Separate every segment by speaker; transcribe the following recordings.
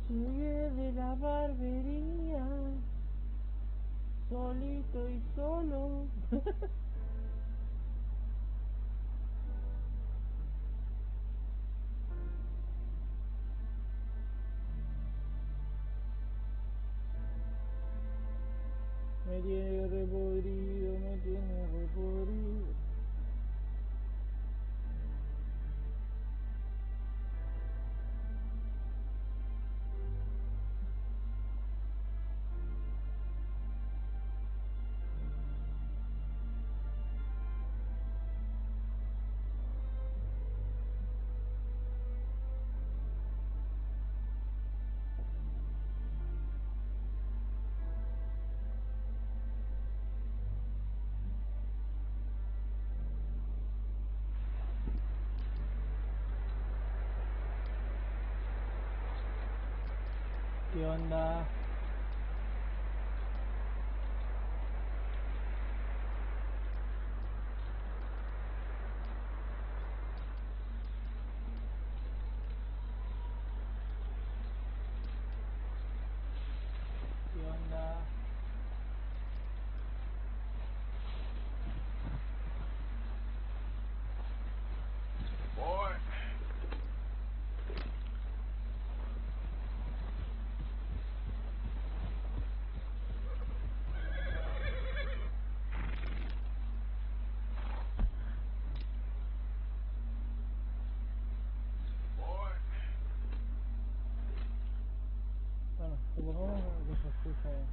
Speaker 1: Llegué de la barbería, solito y solo. Me tiene repodrido, me tiene repodrido. ¿Qué onda? ¿Qué onda?
Speaker 2: Boy.
Speaker 1: Bueno, supongamos que se escucha bien.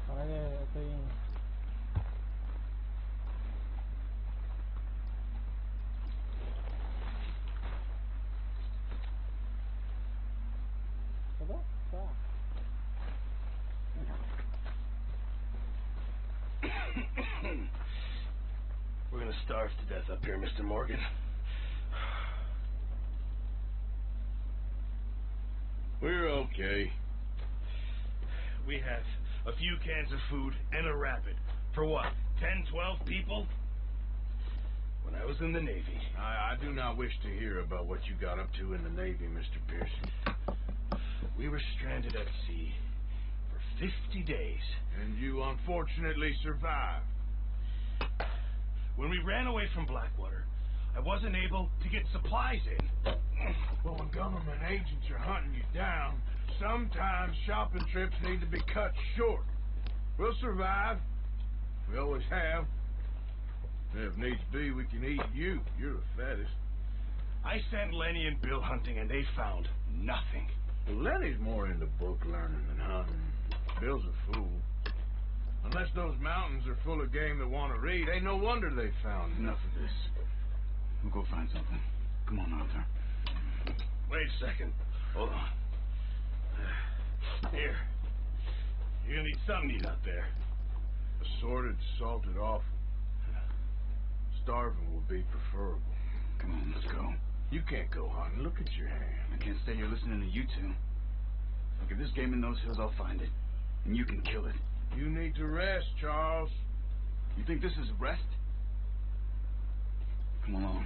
Speaker 1: Para que estoy... ¿Todo? Está.
Speaker 2: We're gonna starve to death up here, Mr. Morgan. We're okay. We have a few cans of food and a rapid. For what, 10, 12 people? When I was in the Navy.
Speaker 3: I do not wish to hear about what you got up to in the Navy, Mr. Pearson.
Speaker 2: We were stranded at sea for 50 days.
Speaker 3: And you unfortunately survived.
Speaker 2: When we ran away from Blackwater, I wasn't able to get supplies in.
Speaker 3: Well, when government agents are hunting you down, sometimes shopping trips need to be cut short. We'll survive. We always have. And if needs be, we can eat you. You're the fattest.
Speaker 2: I sent Lenny and Bill hunting, and they found nothing.
Speaker 3: Well, Lenny's more into book learning than hunting. Bill's a fool. Unless those mountains are full of game that want to read, ain't no wonder they found
Speaker 4: Enough of this. We'll go find something. Come on, Arthur.
Speaker 2: Wait a second. Hold on. Here. You're gonna need something to eat out there.
Speaker 3: Assorted, salted offal. Starving will be preferable.
Speaker 4: Come on, let's go.
Speaker 3: You can't go hunting. Look at your hand.
Speaker 4: I can't stay here listening to you two. Look, if there's game in those hills, I'll find it. And you can kill it.
Speaker 3: You need to rest, Charles.
Speaker 4: You think this is rest? Come along.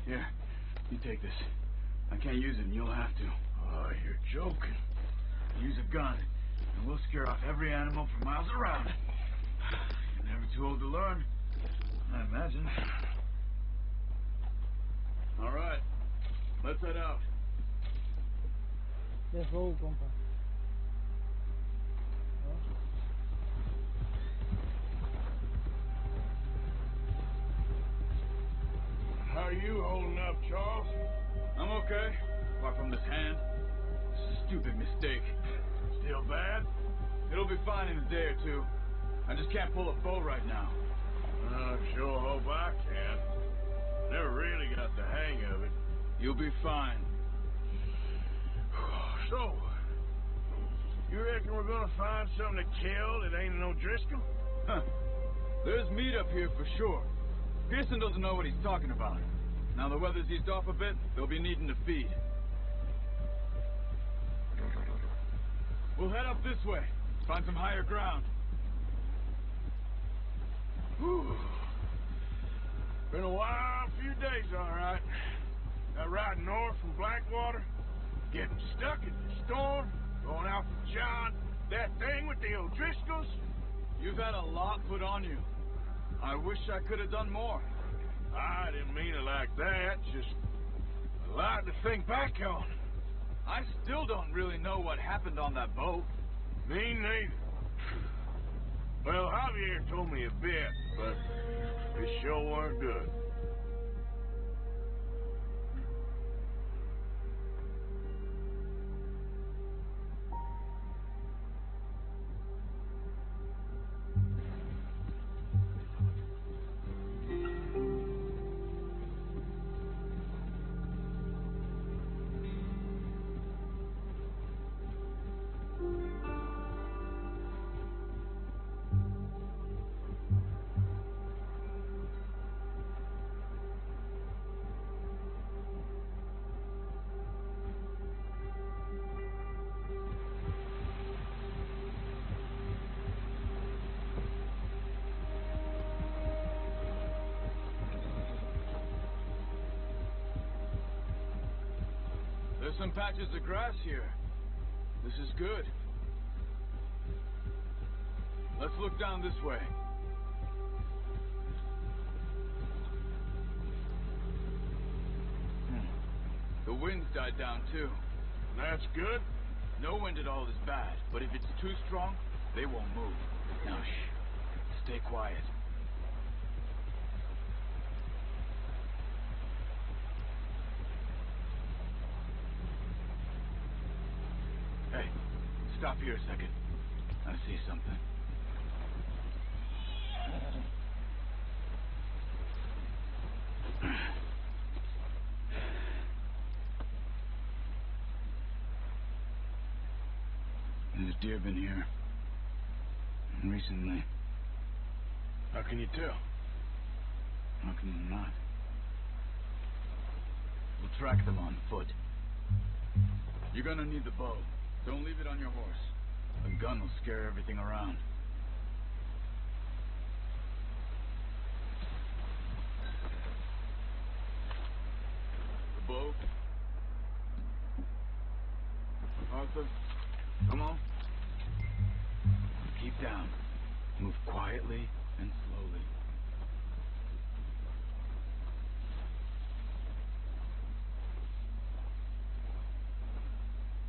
Speaker 4: Here, you take this. I can't use it, and you'll have to.
Speaker 3: Oh, you're joking.
Speaker 4: Use a gun, and we'll scare off every animal for miles around. You're never too old to learn, I imagine. All right, let's head out.
Speaker 1: Let's go, compa.
Speaker 3: How are you holding up, Charles?
Speaker 4: I'm okay, apart from this hand. Stupid mistake.
Speaker 3: Still bad?
Speaker 4: It'll be fine in a day or two. I just can't pull a bow right now.
Speaker 3: I sure hope I can. Never really got the hang of it.
Speaker 4: You'll be fine.
Speaker 3: So, You reckon we're gonna find something to kill that ain't no Driscoll?
Speaker 4: Huh. There's meat up here for sure. Pearson doesn't know what he's talking about. Now the weather's eased off a bit, they'll be needing to feed. We'll head up this way. Find some higher ground.
Speaker 3: Whew. Been a wild few days, all right. That ride north from Blackwater, getting stuck in the storm, going out from John, that thing with the O'Driscolls.
Speaker 4: You've had a lot put on you. I wish I could have done more.
Speaker 3: I didn't mean it like that, just a lot to think back on.
Speaker 4: I still don't really know what happened on that boat.
Speaker 3: Me neither. Well, Javier told me a bit, but it sure weren't good.
Speaker 4: There's some patches of grass here. This is good. Let's look down this way. The wind's died down too.
Speaker 3: That's good.
Speaker 4: No wind at all is bad, but if it's too strong, they won't move. Now shh. Stay quiet. Hey, stop here a second. I see something. There's deer been here. Recently.
Speaker 3: How can you tell?
Speaker 4: How can you not? We'll track them on foot. You're gonna need the bow. Don't leave it on your horse. A gun will scare everything around. The bow. Arthur, come on. Keep down. Move quietly and slowly.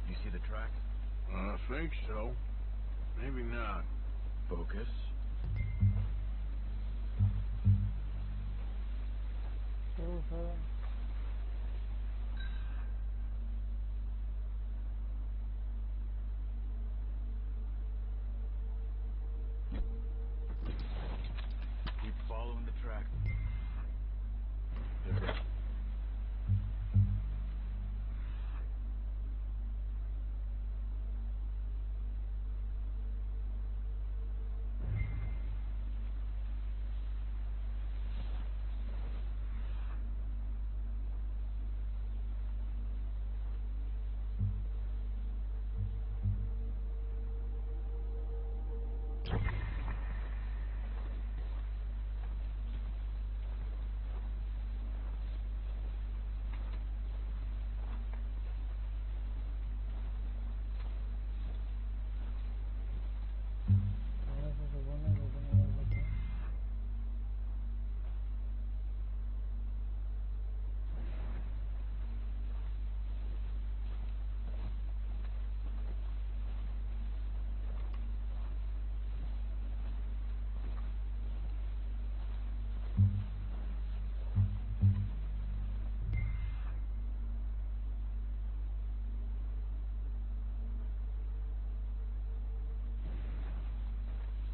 Speaker 4: You see the tracks?
Speaker 3: I think so. Maybe not.
Speaker 4: Focus. Keep following the track. There.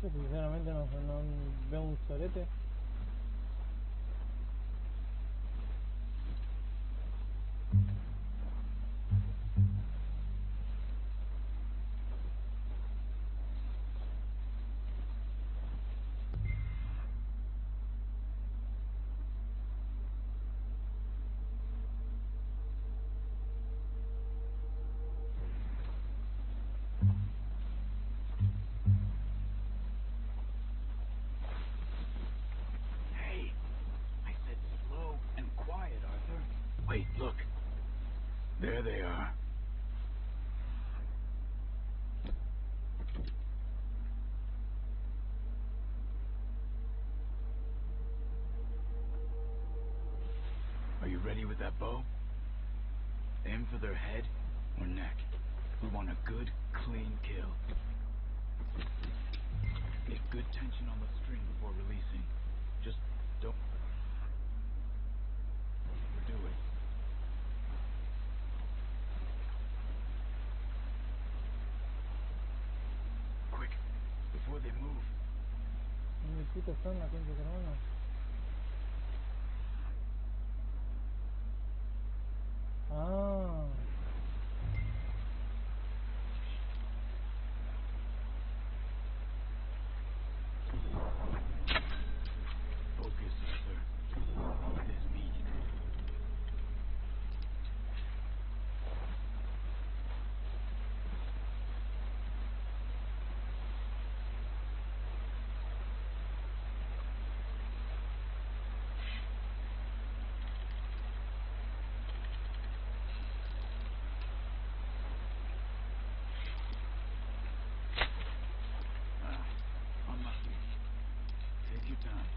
Speaker 1: Sinceramente no veo un sorete.
Speaker 4: There they are. Are you ready with that bow? Aim for their head or neck. We want a good, clean kill. Get good tension on the string before releasing. Just don't overdo it. Quick, before they move.
Speaker 1: ¿Dónde puta están la concha de tu hermana? Ah.
Speaker 4: Focus, sir. Eat this meat. Unlucky. Take your time.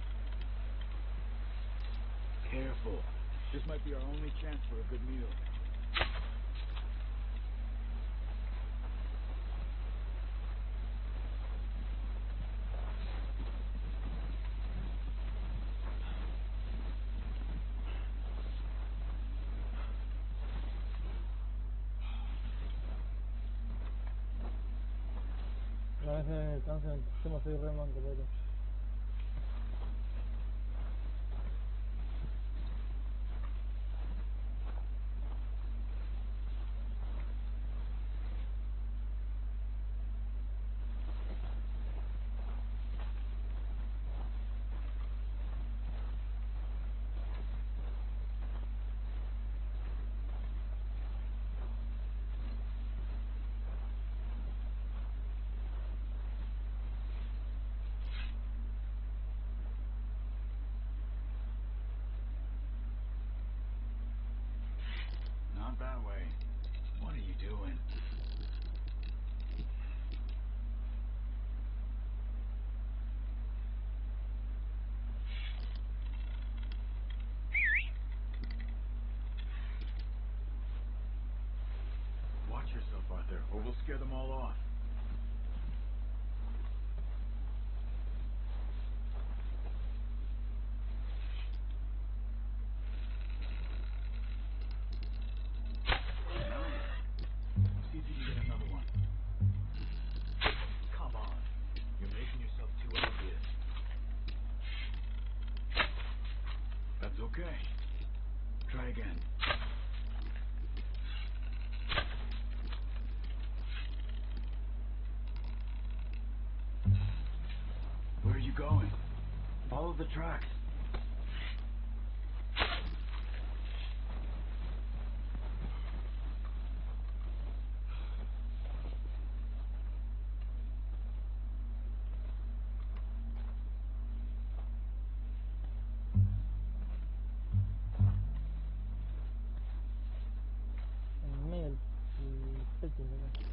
Speaker 4: Careful. This might be our only chance for a good meal.
Speaker 1: A veces cansan el sistema, soy re manco, pero...
Speaker 4: Not that way. What are you doing? Watch yourself, Arthur, or we'll scare them all off. See if you can get another one. Come on. You're making yourself too obvious. That's okay. Try again. Where are you going? Follow the tracks.
Speaker 1: En medio del pecho, ¿no?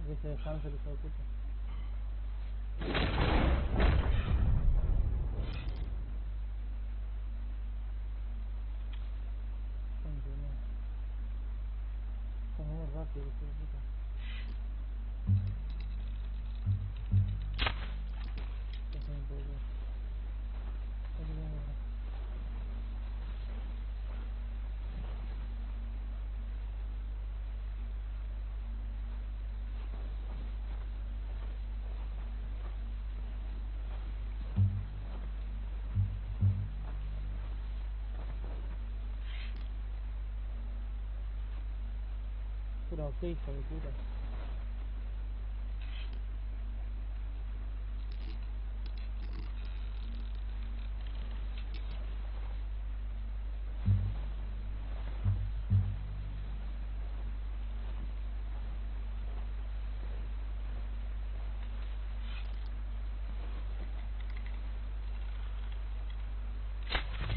Speaker 1: Que se descanse el hijo de puta. Son muy rápidos, hijo de puta. Pero qué hijo de puta.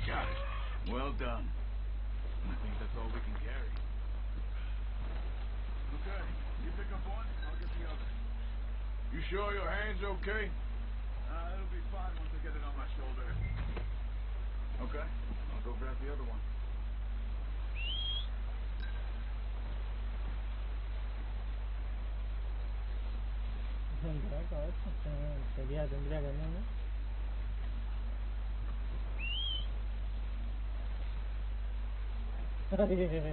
Speaker 4: Got it. Well done. I think that's all we can carry. Okay, you pick up one, I'll get the other.
Speaker 3: You sure your hand's okay?
Speaker 4: It'll be fine once I get it on my shoulder. Okay, I'll go grab the other one.
Speaker 1: Tendría que no.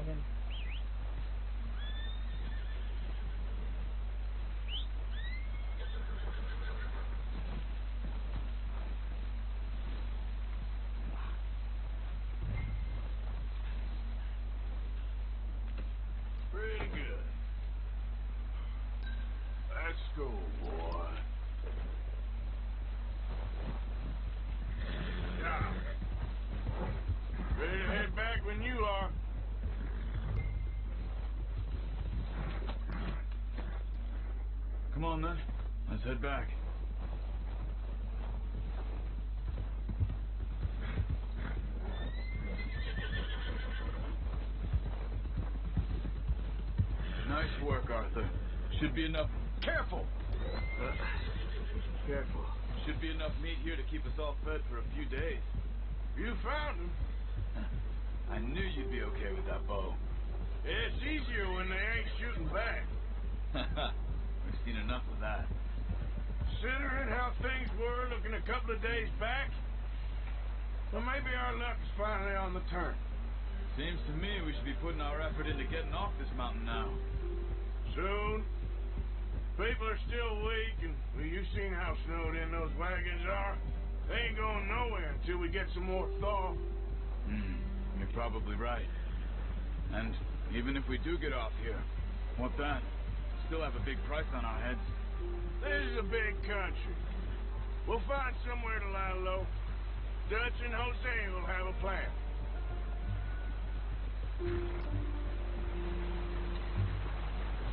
Speaker 3: Pretty good. Let's go, boy. Yeah. Ready to head back when you are.
Speaker 4: Come on then, let's head back. Nice work, Arthur. Should be enough. Careful! Careful. Should be enough meat here to keep us all fed for a few days.
Speaker 3: You found him.
Speaker 4: I knew you'd be okay with that bow.
Speaker 3: It's easier when they ain't shooting back.
Speaker 4: We've seen enough of that.
Speaker 3: Considering how things were looking a couple of days back, well, maybe our luck is finally on the turn.
Speaker 4: Seems to me we should be putting our effort into getting off this mountain now.
Speaker 3: Soon. People are still weak, and well, you've seen how snowed in those wagons are. They ain't going nowhere until we get some more thaw.
Speaker 4: You're probably right. And even if we do get off here, what then? Still have a big price on our heads.
Speaker 3: This is a big country. We'll find somewhere to lie low. Dutch and Jose will have a plan.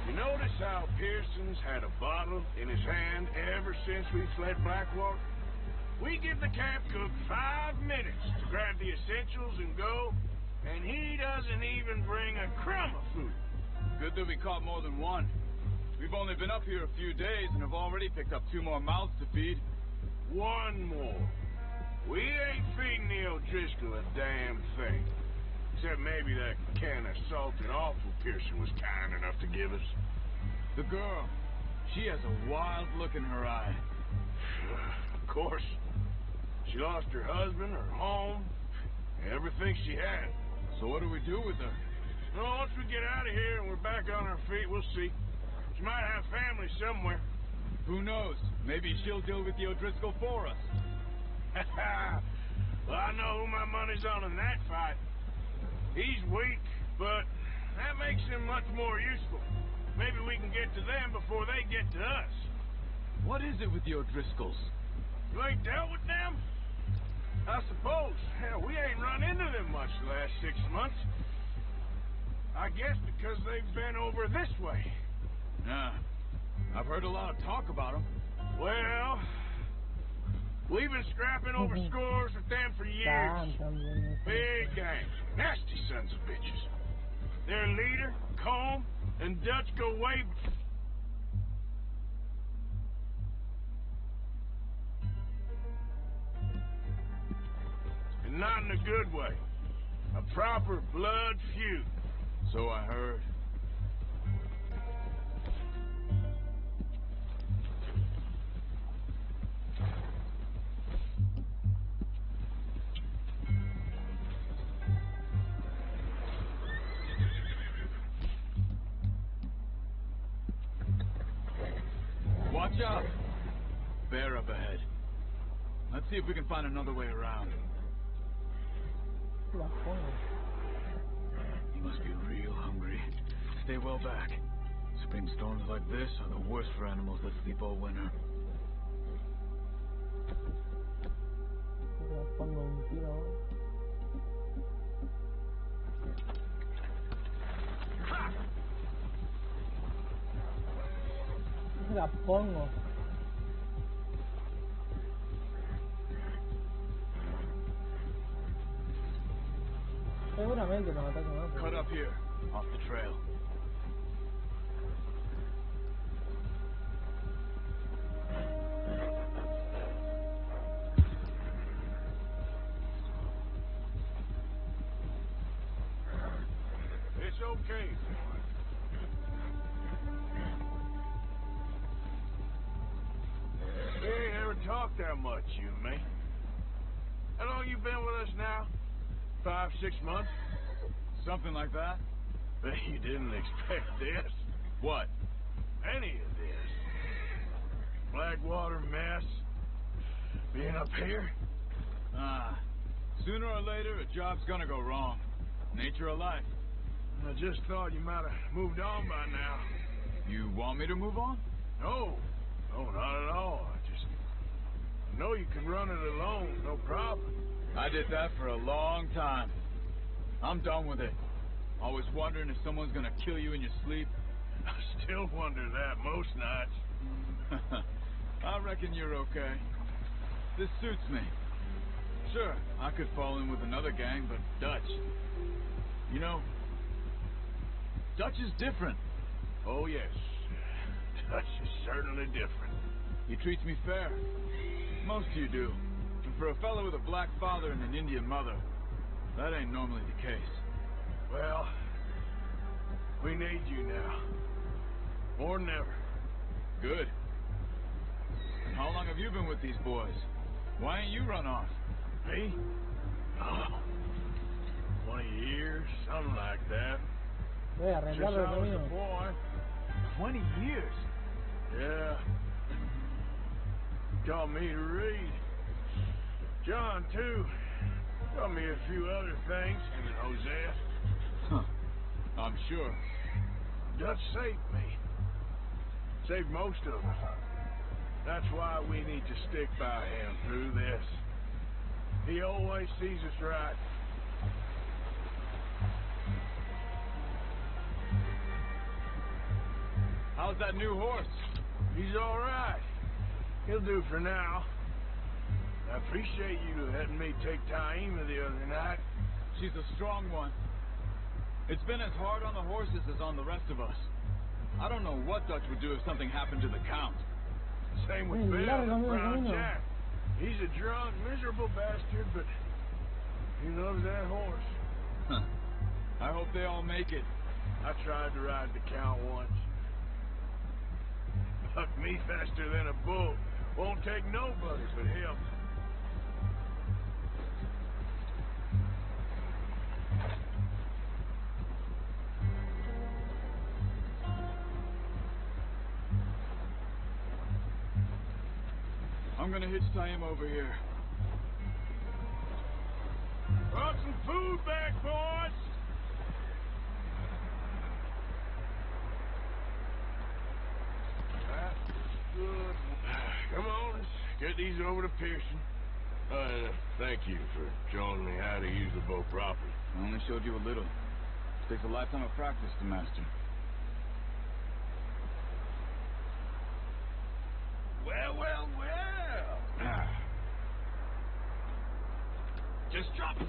Speaker 3: You notice how Pearson's had a bottle in his hand ever since we fled Blackwater? We give the camp cook 5 minutes to grab the essentials and go, and he doesn't even bring a crumb of food.
Speaker 4: Good that we caught more than one. We've only been up here a few days and have already picked up 2 more mouths to feed.
Speaker 3: 1 more. We ain't feeding the O'Driscoll a damn thing. Except maybe that can of salted offal Pearson was kind enough to give us.
Speaker 4: The girl, she has a wild look in her eye.
Speaker 3: Of course. She lost her husband, her home, everything she had.
Speaker 4: So what do we do with her?
Speaker 3: Well, once we get out of here and we're back on our feet, we'll see. She might have family somewhere.
Speaker 4: Who knows? Maybe she'll deal with the O'Driscoll for us.
Speaker 3: Well, I know who my money's on in that fight. He's weak, but that makes him much more useful. Maybe we can get to them before they get to us.
Speaker 4: What is it with the O'Driscolls?
Speaker 3: You ain't dealt with them? I suppose. Hell, we ain't run into them much the last 6 months. I guess because they've been over this way.
Speaker 4: Yeah. I've heard a lot of talk about them.
Speaker 3: Well, we've been scrapping over scores with them for years. Big gang. Nasty sons of bitches. Their leader, Combe, and Dutch go way... And not in a good way. A proper blood feud.
Speaker 4: So I heard. Watch out! Bear up ahead. Let's see if we can find another way around. He must be real hungry. Stay well back. Spring storms like this are the worst for animals that sleep all winter.
Speaker 1: Pongo un tiro. Se la pongo. Seguramente nos atacan más.
Speaker 4: Cut up here, off the trail.
Speaker 3: It's okay. We ain't ever talked that much, you and me. How long you been with us now? 5, 6 months?
Speaker 4: Something like that?
Speaker 3: Bet you didn't expect this.
Speaker 4: What?
Speaker 3: Any of this. Blackwater mess. Being up here.
Speaker 4: Sooner or later, a job's gonna go wrong. Nature of life.
Speaker 3: I just thought you might have moved on by now.
Speaker 4: You want me to move on?
Speaker 3: No. No, not at all. I know you can run it alone, no problem.
Speaker 4: I did that for a long time. I'm done with it. Always wondering if someone's gonna kill you in your sleep.
Speaker 3: I still wonder that most nights.
Speaker 4: I reckon you're okay. This suits me. Sure, I could fall in with another gang, but Dutch... You know, Dutch is different.
Speaker 3: Oh, yes. Dutch is certainly different.
Speaker 4: He treats me fair. Most of you do. And for a fellow with a black father and an Indian mother, that ain't normally the case.
Speaker 3: Well, we need you now. More than ever.
Speaker 4: Good. And how long have you been with these boys? Why ain't you run off?
Speaker 3: Me? Oh, 20 years, something like that.
Speaker 1: Voy a
Speaker 3: Since
Speaker 1: arreglarlo
Speaker 3: I was
Speaker 1: conmigo.
Speaker 3: a boy.
Speaker 4: 20 years?
Speaker 3: Yeah. Taught me to read. John, too. Taught me a few other things. Him and Hosea.
Speaker 4: Huh. I'm sure.
Speaker 3: Dutch saved me. Saved most of us. That's why we need to stick by him through this. He always sees us right.
Speaker 4: How's that new horse?
Speaker 3: He's all right. He'll do for now. I appreciate you letting me take Taima the other night.
Speaker 4: She's a strong one. It's been as hard on the horses as on the rest of us. I don't know what Dutch would do if something happened to the Count.
Speaker 3: Same with
Speaker 1: Hey,
Speaker 3: Bill
Speaker 1: larga,
Speaker 3: and
Speaker 1: amigo,
Speaker 3: Brown
Speaker 1: camino.
Speaker 3: Jack. He's a drunk, miserable bastard, but he loves that horse.
Speaker 4: Huh. I hope they all make it.
Speaker 3: I tried to ride the Count once. Bucked me faster than a bull. Won't take nobody but him.
Speaker 4: I'm gonna hitch Taima over here.
Speaker 3: Brought some food back, boys! That's good. Come on, let's get these over to Pearson. Thank you for showing me how to use the bow properly.
Speaker 4: I only showed you a little. It takes a lifetime of practice to master.
Speaker 2: Well, well, well. Just drop it.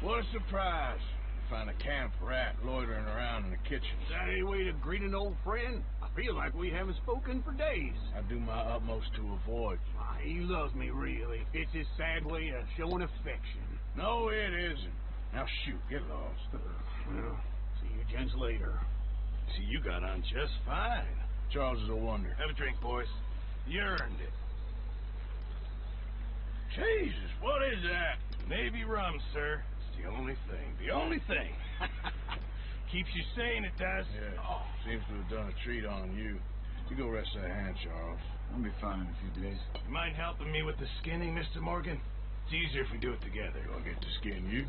Speaker 3: What a surprise. Find a camp rat loitering around in the kitchen.
Speaker 5: Is that any way to greet an old friend? I feel like we haven't spoken for days.
Speaker 3: I do my utmost to avoid.
Speaker 5: Why, he loves me, really. It's his sad way of showing affection.
Speaker 3: No, it isn't. Now shoot, get lost.
Speaker 5: Well, see you gents later.
Speaker 2: See, you got on just fine.
Speaker 3: Charles is a wonder.
Speaker 2: Have a drink, boys. You earned it.
Speaker 3: Jesus, what is that?
Speaker 2: Maybe rum, sir. It's the only thing. The only thing. Keeps you sane, it does.
Speaker 3: Yeah, seems to have done a treat on you. You go rest that hand, Charles.
Speaker 4: I'll be fine in a few days.
Speaker 2: You mind helping me with the skinning, Mr. Morgan? It's easier if we do it together.
Speaker 3: Do I get to skin you?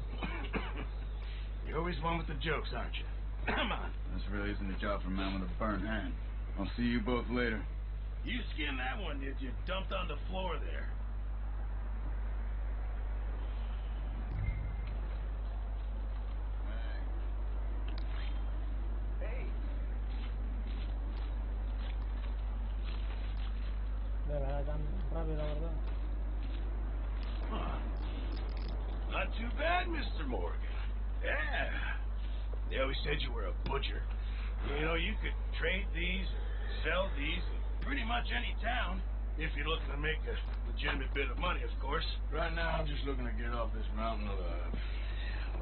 Speaker 2: You're always one with the jokes, aren't you? Come on.
Speaker 4: This really isn't a job for a man with a burnt hand. I'll see you both later.
Speaker 2: You skinned that one, did you? Dumped on the floor there.
Speaker 1: De verdad, tan rápido, ¿verdad?
Speaker 2: Not too bad, Mr. Morgan. Yeah. They always said you were a butcher. You know, you could trade these, sell these, in pretty much any town, if you're looking to make a legitimate bit of money, of course.
Speaker 3: Right now, I'm just looking to get off this mountain alive.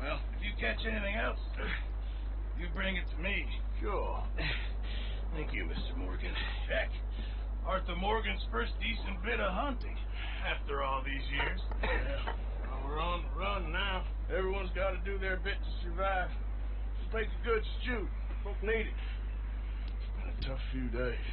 Speaker 2: Well, if you catch anything else, you bring it to me.
Speaker 3: Sure.
Speaker 2: Thank you, Mr. Morgan. Heck, Arthur Morgan's first decent bit of hunting after all these years.
Speaker 3: Yeah. Well, we're on the run now. Everyone's got to do their bit to survive. Just make a good stew. Folk need it. It's been a tough few days.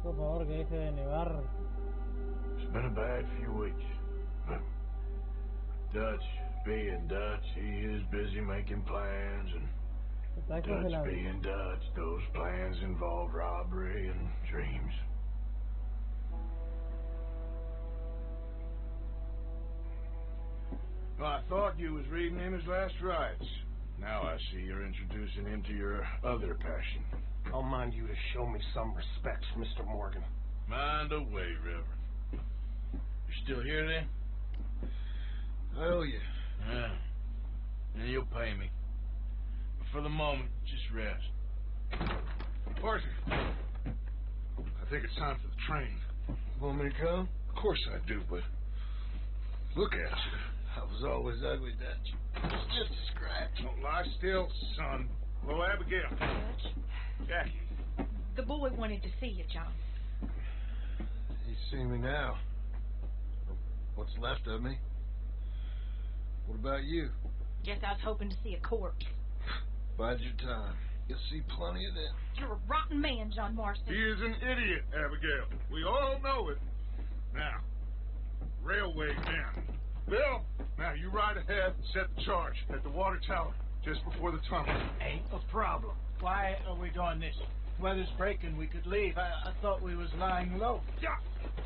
Speaker 1: Por favor, que deje de nevar.
Speaker 3: It's been a bad few weeks. But Dutch, being Dutch, he is busy making plans, and
Speaker 1: Está
Speaker 3: Dutch
Speaker 1: congelado.
Speaker 3: being Dutch, those plans involve robbery and dreams. Well, I thought you was reading him his last rites. Now I see you're introducing him to your other passion.
Speaker 5: I'll mind you to show me some respect, Mr. Morgan.
Speaker 3: Mind away, Reverend. You're still here then?
Speaker 5: I owe you.
Speaker 3: Yeah. And you'll pay me. But for the moment, just rest.
Speaker 6: Arthur, I think it's time for the train.
Speaker 5: Want me to come?
Speaker 6: Of course I do, but look at you.
Speaker 5: I was always ugly, Dutch. Just a scratch.
Speaker 6: Don't lie still, son. Hello, Abigail.
Speaker 7: Dutch,
Speaker 6: Jackie.
Speaker 7: the boy wanted to see you, John.
Speaker 5: He's seen me now. What's left of me? What about you?
Speaker 7: Guess I was hoping to see a corpse.
Speaker 5: Bide your time. You'll see plenty of that.
Speaker 7: You're a rotten man, John Marston.
Speaker 6: He is an idiot, Abigail. We all know it. Now, railway men. Bill, now you ride ahead and set the charge at the water tower just before the tunnel.
Speaker 8: Ain't a problem. Why are we doing this? Weather's breaking. We could leave. I thought we was lying low.
Speaker 6: Yeah,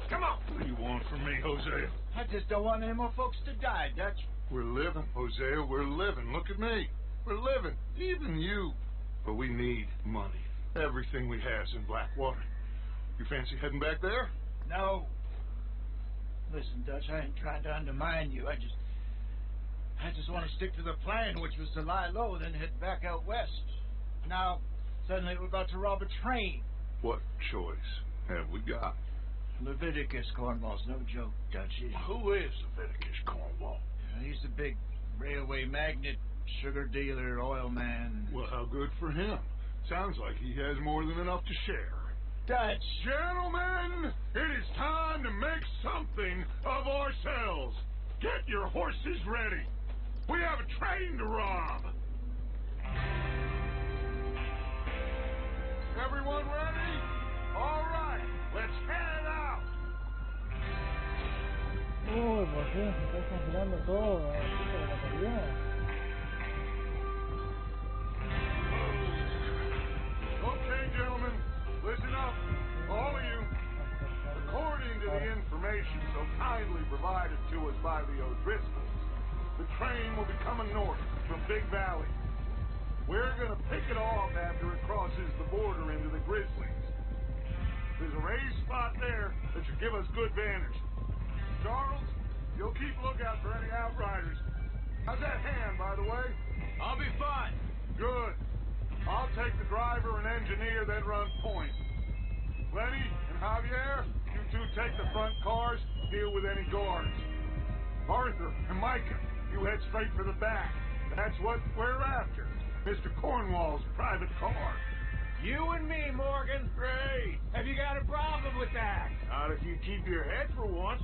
Speaker 6: come on. What do you want from me, Hosea?
Speaker 8: I just don't want any more folks to die, Dutch.
Speaker 6: We're living, Hosea. We're living. Look at me. We're living. Even you. But we need money. Everything we have's in Blackwater. You fancy heading back there?
Speaker 8: No. Listen, Dutch, I ain't trying to undermine you. I just want to stick to the plan, which was to lie low, then head back out west. Now, suddenly we're about to rob a train.
Speaker 6: What choice have we got?
Speaker 8: Leviticus Cornwall's no joke, Dutch.
Speaker 6: Who is Leviticus Cornwall?
Speaker 8: He's the big railway magnate, sugar dealer, oil man.
Speaker 6: Well, how good for him. Sounds like he has more than enough to share.
Speaker 8: Dutch!
Speaker 6: Gentlemen, it is time to make something of ourselves. Get your horses ready. We have a train to rob. Everyone ready? All right, let's head out.
Speaker 1: Uy, por fin se está congelando todo. Esto de la calidad.
Speaker 6: Okay, gentlemen, listen up, all of you. According to the information so kindly provided to us by the O'Driscolls, the train will be coming north from Big Valley. We're going to pick it off after it crosses the border into the Grizzlies. There's a raised spot there that should give us good vantage. Charles, you'll keep lookout for any outriders. How's that hand, by the way?
Speaker 3: I'll be fine.
Speaker 6: Good. I'll take the driver and engineer that run point. Lenny and Javier, you two take the front cars, deal with any guards. Arthur and Micah, you head straight for the back. That's what we're after. Mr. Cornwall's private car.
Speaker 8: You and me, Morgan.
Speaker 6: Great.
Speaker 8: Have you got a problem with that?
Speaker 6: Not if you keep your head for once.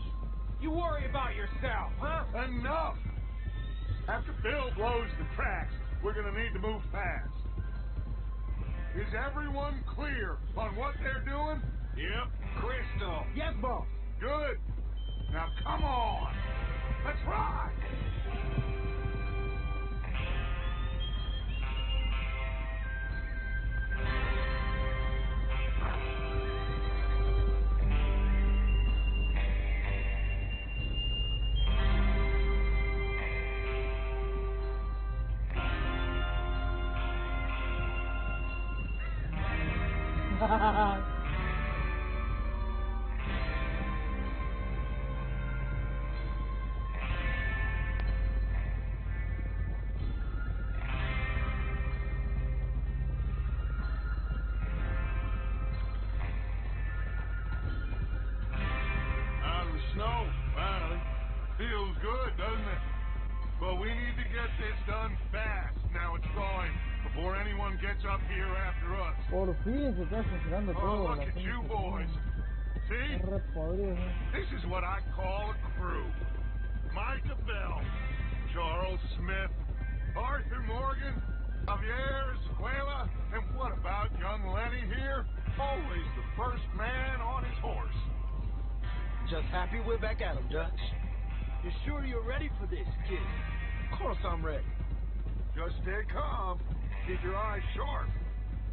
Speaker 8: You worry about yourself, huh?
Speaker 6: Enough. After Bill blows the tracks, we're going to need to move fast. Is everyone clear on what they're doing?
Speaker 5: Yep, crystal.
Speaker 8: Yes, boss.
Speaker 6: Good. Now come on. Let's ride. Out of the snow, finally. Feels good, doesn't it? But we need to get this done fast. Now it's going before anyone gets up here after us.
Speaker 1: Por fin se está funcionando
Speaker 6: Oh,
Speaker 1: todo.
Speaker 6: look
Speaker 1: la
Speaker 6: at
Speaker 1: gente
Speaker 6: you
Speaker 1: se
Speaker 6: boys. See?
Speaker 1: está re podrido, ¿eh?
Speaker 6: This is what I call a crew. Micah Bell, Charles Smith, Arthur Morgan, Javier Escuela, and what about young Lenny here? Always the first man on his horse.
Speaker 8: Just happy we're back at 'em, Dutch. You sure you're ready for this, kid? Of course I'm ready.
Speaker 6: Just stay calm. Keep your eyes sharp.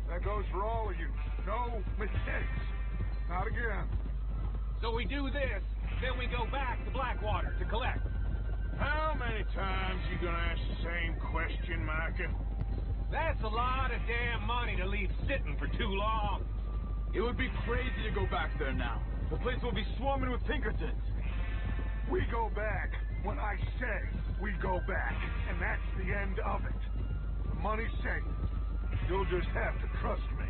Speaker 6: That goes for all of you. No mistakes. Not again.
Speaker 5: So we do this, then we go back to Blackwater to collect.
Speaker 3: How many times you gonna ask the same question, Micah?
Speaker 5: That's a lot of damn money to leave sitting for too long.
Speaker 4: It would be crazy to go back there now. The place will be swarming with Pinkertons.
Speaker 6: We go back when I say we go back, and that's the end of it. The money's safe. You'll just have to trust me.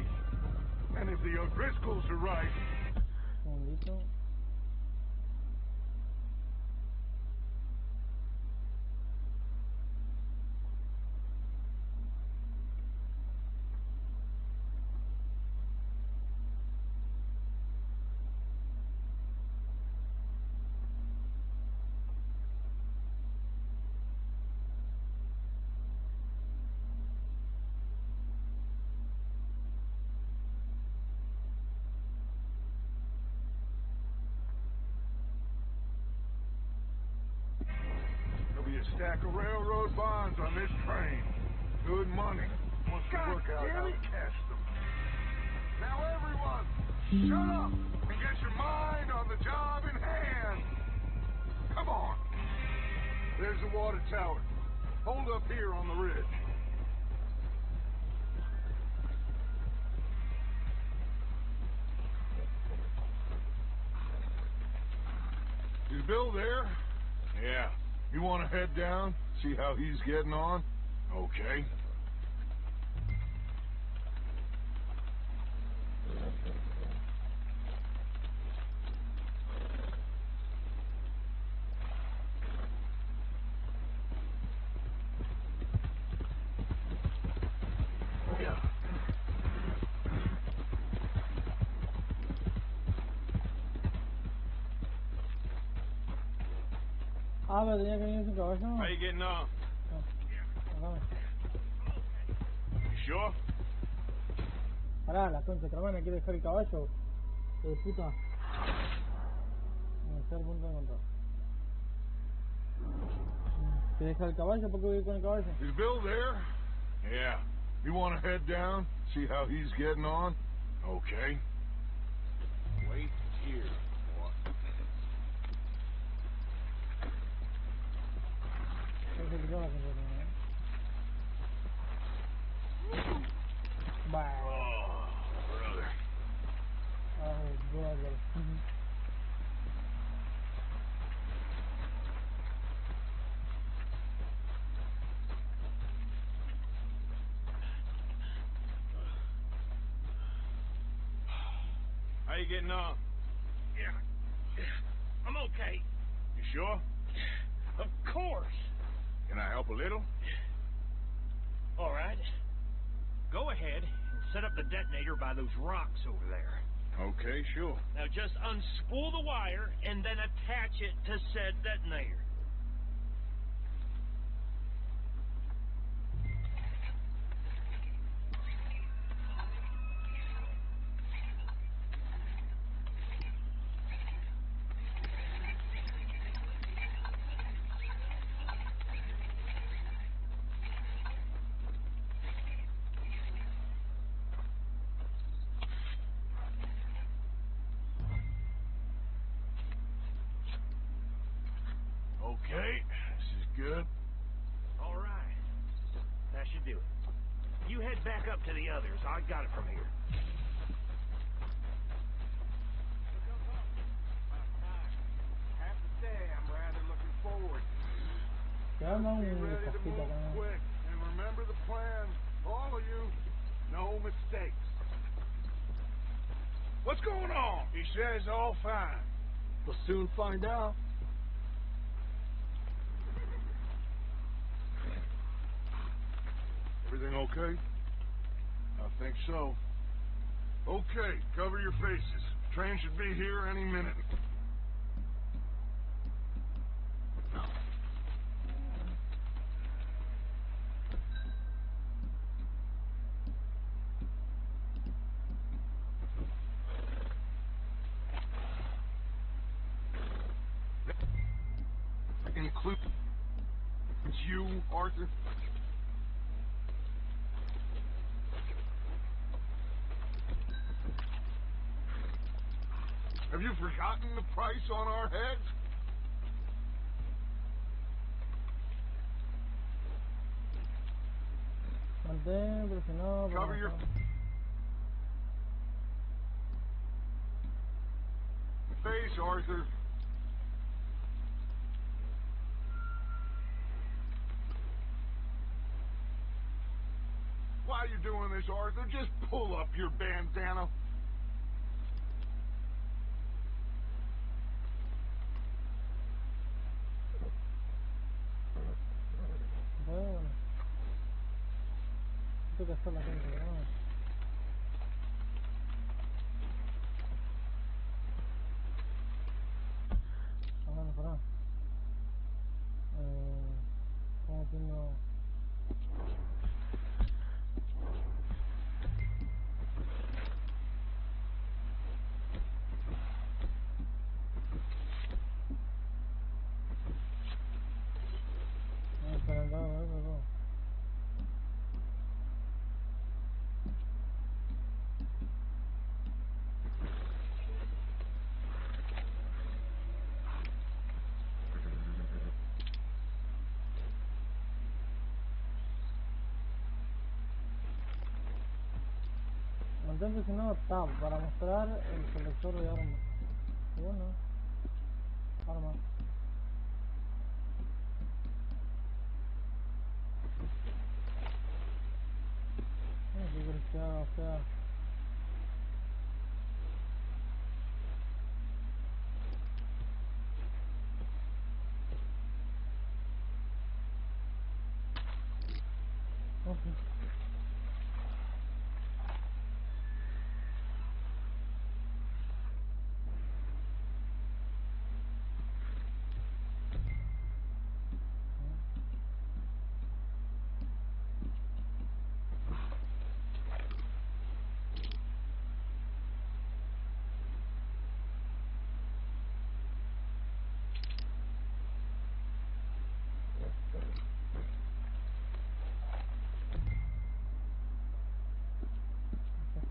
Speaker 6: And if the O'Driscolls are right,
Speaker 1: Segundito.
Speaker 6: there'll be a stack of railroad bonds on this train. Good money. Once we work out how to cash them. Now everyone, shut up and get your mind on the job in hand. Come on. There's the water tower. Hold up here on the ridge. Is Bill there?
Speaker 3: Yeah,
Speaker 6: You want to head down, see how he's getting on?
Speaker 3: okay.
Speaker 1: Ah, pero tenía que venir sin caballo.
Speaker 3: How you getting on?
Speaker 1: Acá.
Speaker 3: You sure?
Speaker 1: Pará, la concha, tu hermana quiere dejar el caballo. Puta. Está el punto de encontrar. ¿Quieres dejar el caballo? ¿Por qué voy a ir con el caballo?
Speaker 6: Is Bill there?
Speaker 3: Yeah,
Speaker 6: You want to head down, see how he's getting on?
Speaker 3: okay. Wait here.
Speaker 1: Se quitó la concha, bah.
Speaker 3: Oh, brother.
Speaker 1: Oh, brother.
Speaker 3: How you getting on?
Speaker 5: Yeah, I'm okay.
Speaker 3: You sure?
Speaker 5: Of course.
Speaker 3: Can I help a little?
Speaker 5: All right. Go ahead and set up the detonator by those rocks over there.
Speaker 3: Okay, sure.
Speaker 5: Now just unspool the wire and then attach it to said detonator. do it. You head back up to the others. I got it from here.
Speaker 6: I have to say, I'm rather looking forward.
Speaker 1: Llama
Speaker 6: Be
Speaker 1: un
Speaker 6: ready to
Speaker 1: cosita
Speaker 6: move
Speaker 1: también.
Speaker 6: quick, and remember the plan. All of you, no mistakes.
Speaker 3: What's going on? He says all fine.
Speaker 9: We'll soon find out.
Speaker 6: Everything okay?
Speaker 3: I think so.
Speaker 6: Okay, cover your faces. Train should be here any minute. Includes you, Arthur. Have you forgotten the price on our heads?
Speaker 1: Mantén presionado para
Speaker 6: Cover your...
Speaker 1: avanzar.
Speaker 6: face, Arthur. Why are you doing this, Arthur? Just pull up your bandana.
Speaker 1: Bueno. Tengo que hacer la gente, ¿no? Pará. ¿Cómo tengo? Para el lado, luego. Mantén presionado Tab para mostrar el selector de armas. Bueno, armas. ¿Qué quieres que haga? O sea,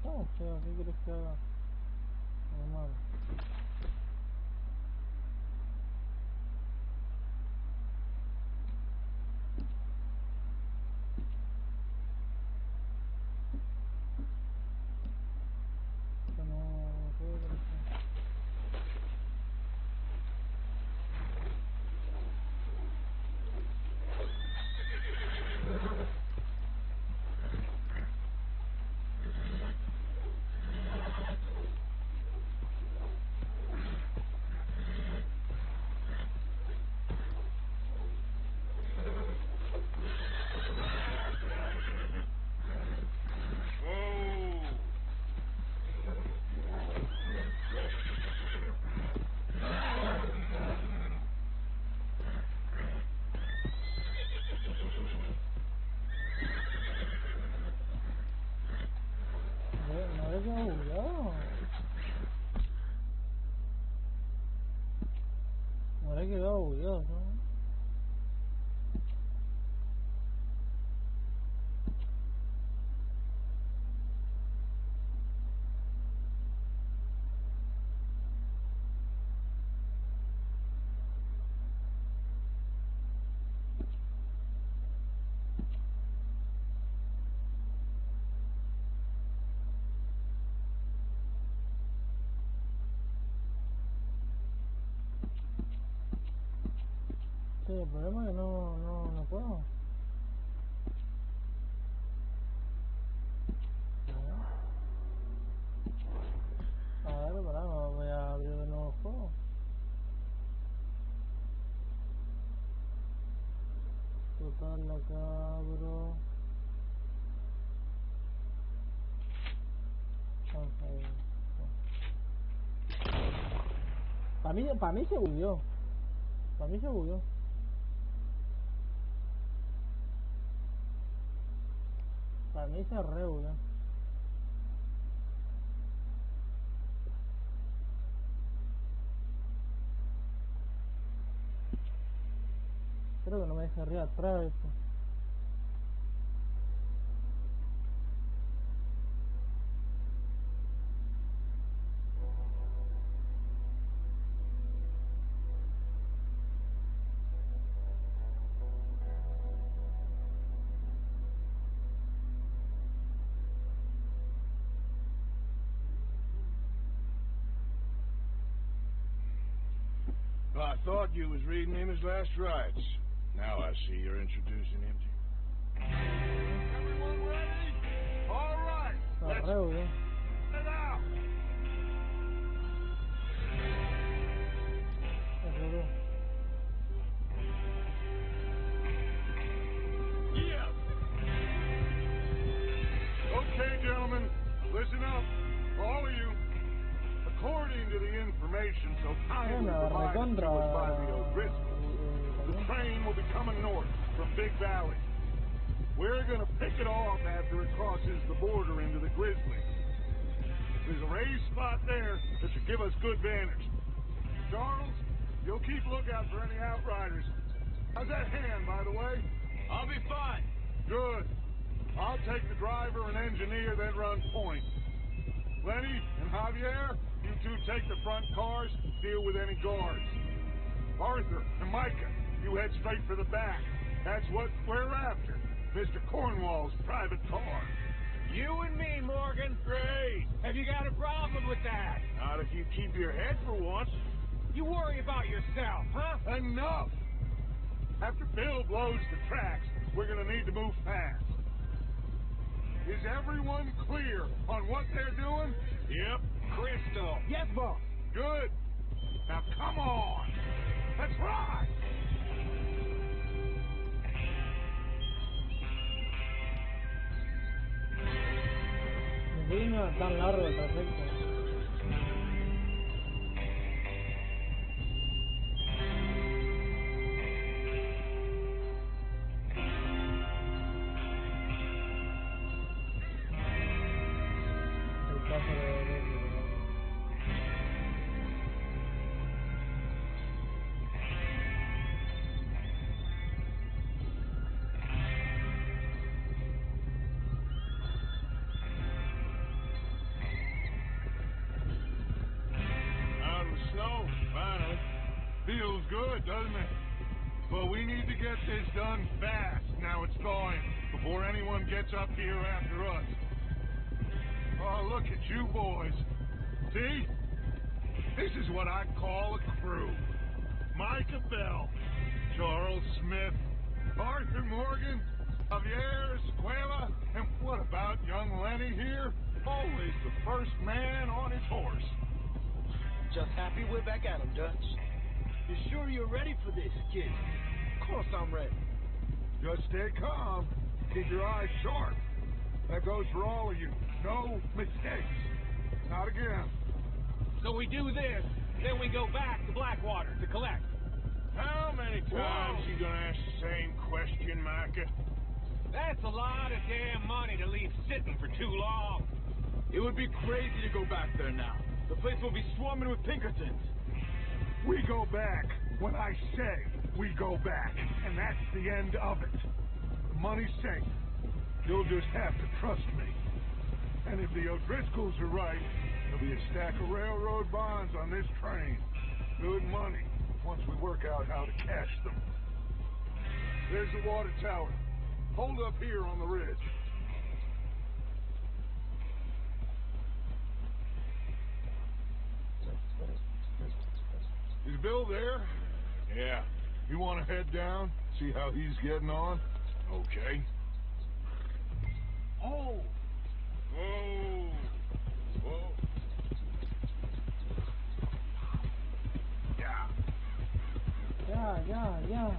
Speaker 1: o sea, ¿qué quieres que haga? Normal. Esto no, ¿qué quieres que haga? Sí, el problema es que no puedo. A ver, pará, voy a abrir de nuevo el juego. Total, la cabro. Para mí se bugueó. Para mí se bugueó. Para mí se re bugueó. Creo que no me deja arriba atrás esto.
Speaker 3: Well, I thought you was reading him his last rites. Now I see you're introducing him to... Everyone ready? All right. Let's get it out.
Speaker 6: Yeah. Okay, gentlemen, listen up, all of you. According to the information so kindly provided to us by the O'Driscolls, the train will be coming north from Big Valley. We're going to pick it off after it crosses the border into the Grizzly. There's a raised spot there that should give us good vantage. Charles, you'll keep lookout for any outriders. How's that hand, by the way?
Speaker 4: I'll be fine.
Speaker 6: Good. I'll take the driver and engineer, then run point. Lenny and Javier, you two take the front cars, deal with any guards. Arthur and Micah, you head straight for the back. That's what we're after. Mr. Cornwall's private car.
Speaker 5: You and me, Morgan.
Speaker 6: Great.
Speaker 5: Have you got a problem with that?
Speaker 6: Not if you keep your head for once.
Speaker 5: You worry about yourself, huh?
Speaker 6: Enough! After Bill blows the tracks, we're gonna need to move fast. Is everyone clear on what they're doing?
Speaker 5: Yep. Crystal.
Speaker 1: Yes, boss.
Speaker 6: Good. Now come on. Let's ride.
Speaker 1: No es tan largo el trayecto. El paso de
Speaker 6: Feels good, doesn't it? But we need to get this done fast now it's thawing, before anyone gets up here after us. Oh, look at you boys. See? This is what I call a crew. Micah Bell, Charles Smith, Arthur Morgan, Javier Escuela, and what about young Lenny here? Always the first man on his horse.
Speaker 9: Just happy we're back at him, Dutch. You sure you're ready for this, kid? Of course I'm ready.
Speaker 6: Just stay calm. Keep your eyes sharp. That goes for all of you. No mistakes. Not again.
Speaker 5: So we do this, then we go back to Blackwater to collect.
Speaker 3: How many times you gonna ask the same question, Micah?
Speaker 5: That's a lot of damn money to leave sitting for too long.
Speaker 4: It would be crazy to go back there now. The place will be swarming with Pinkertons.
Speaker 6: We go back when I say we go back, and that's the end of it. The money's safe. You'll just have to trust me. And if the O'Driscolls are right, there'll be a stack of railroad bonds on this train. Good money, once we work out how to cash them. There's the water tower. Hold up here on the ridge. Is Bill there?
Speaker 3: Yeah.
Speaker 6: You want to head down, see how he's getting on?
Speaker 3: Okay.
Speaker 8: Oh,
Speaker 3: Whoa. Whoa. Yeah.
Speaker 1: Ya.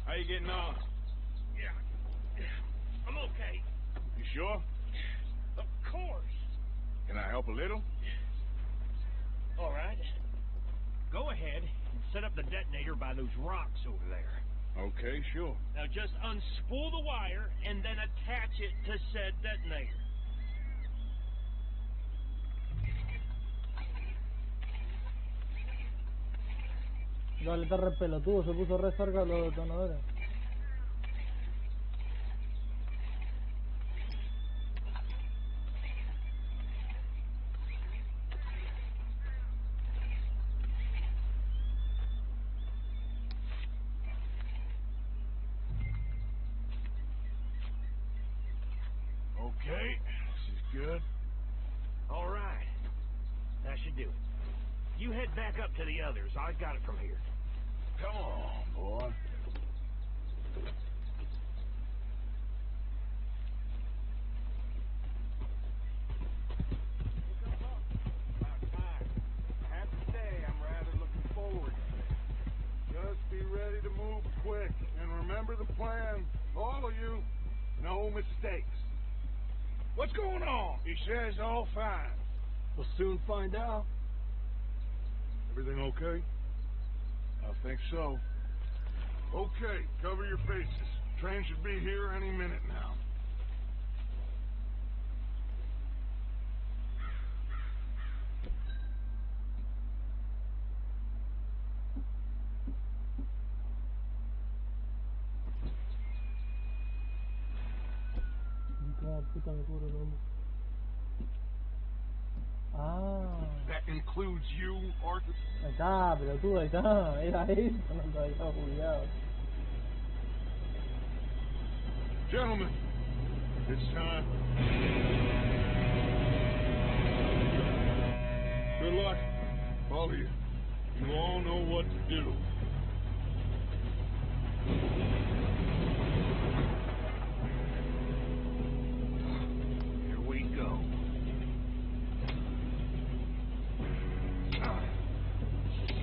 Speaker 3: How you getting on?
Speaker 5: Yeah. I'm okay.
Speaker 3: You sure?
Speaker 5: Of course.
Speaker 3: Can I help a little?
Speaker 5: All right. Go ahead and set up the detonator by those rocks over there.
Speaker 3: Okay, sure.
Speaker 5: Now just unspool the wire and then attach it to said detonator.
Speaker 1: Dale, está re pelotudo, se puso re cerca de los detonadores.
Speaker 3: Okay, this is good.
Speaker 5: All right. That should do it. You head back up to the others. I got it from here.
Speaker 3: Come on, boy.
Speaker 6: About time. I have to say, I'm rather looking forward to this. Just be ready to move quick, and remember the plan. All of you, no mistakes.
Speaker 3: What's going on? He says all fine.
Speaker 6: We'll soon find out. Everything okay?
Speaker 3: I think so.
Speaker 6: Okay, cover your faces. Train should be here any minute now.
Speaker 1: Como puta me cubro el nombre. Ah,
Speaker 6: That includes you, Arthur?
Speaker 1: ahí está, pelotudo, ahí está. Era eso, no te había olvidado.
Speaker 6: Gentlemen, it's time. Good luck, all of you. You all know what to do.
Speaker 5: Here we go.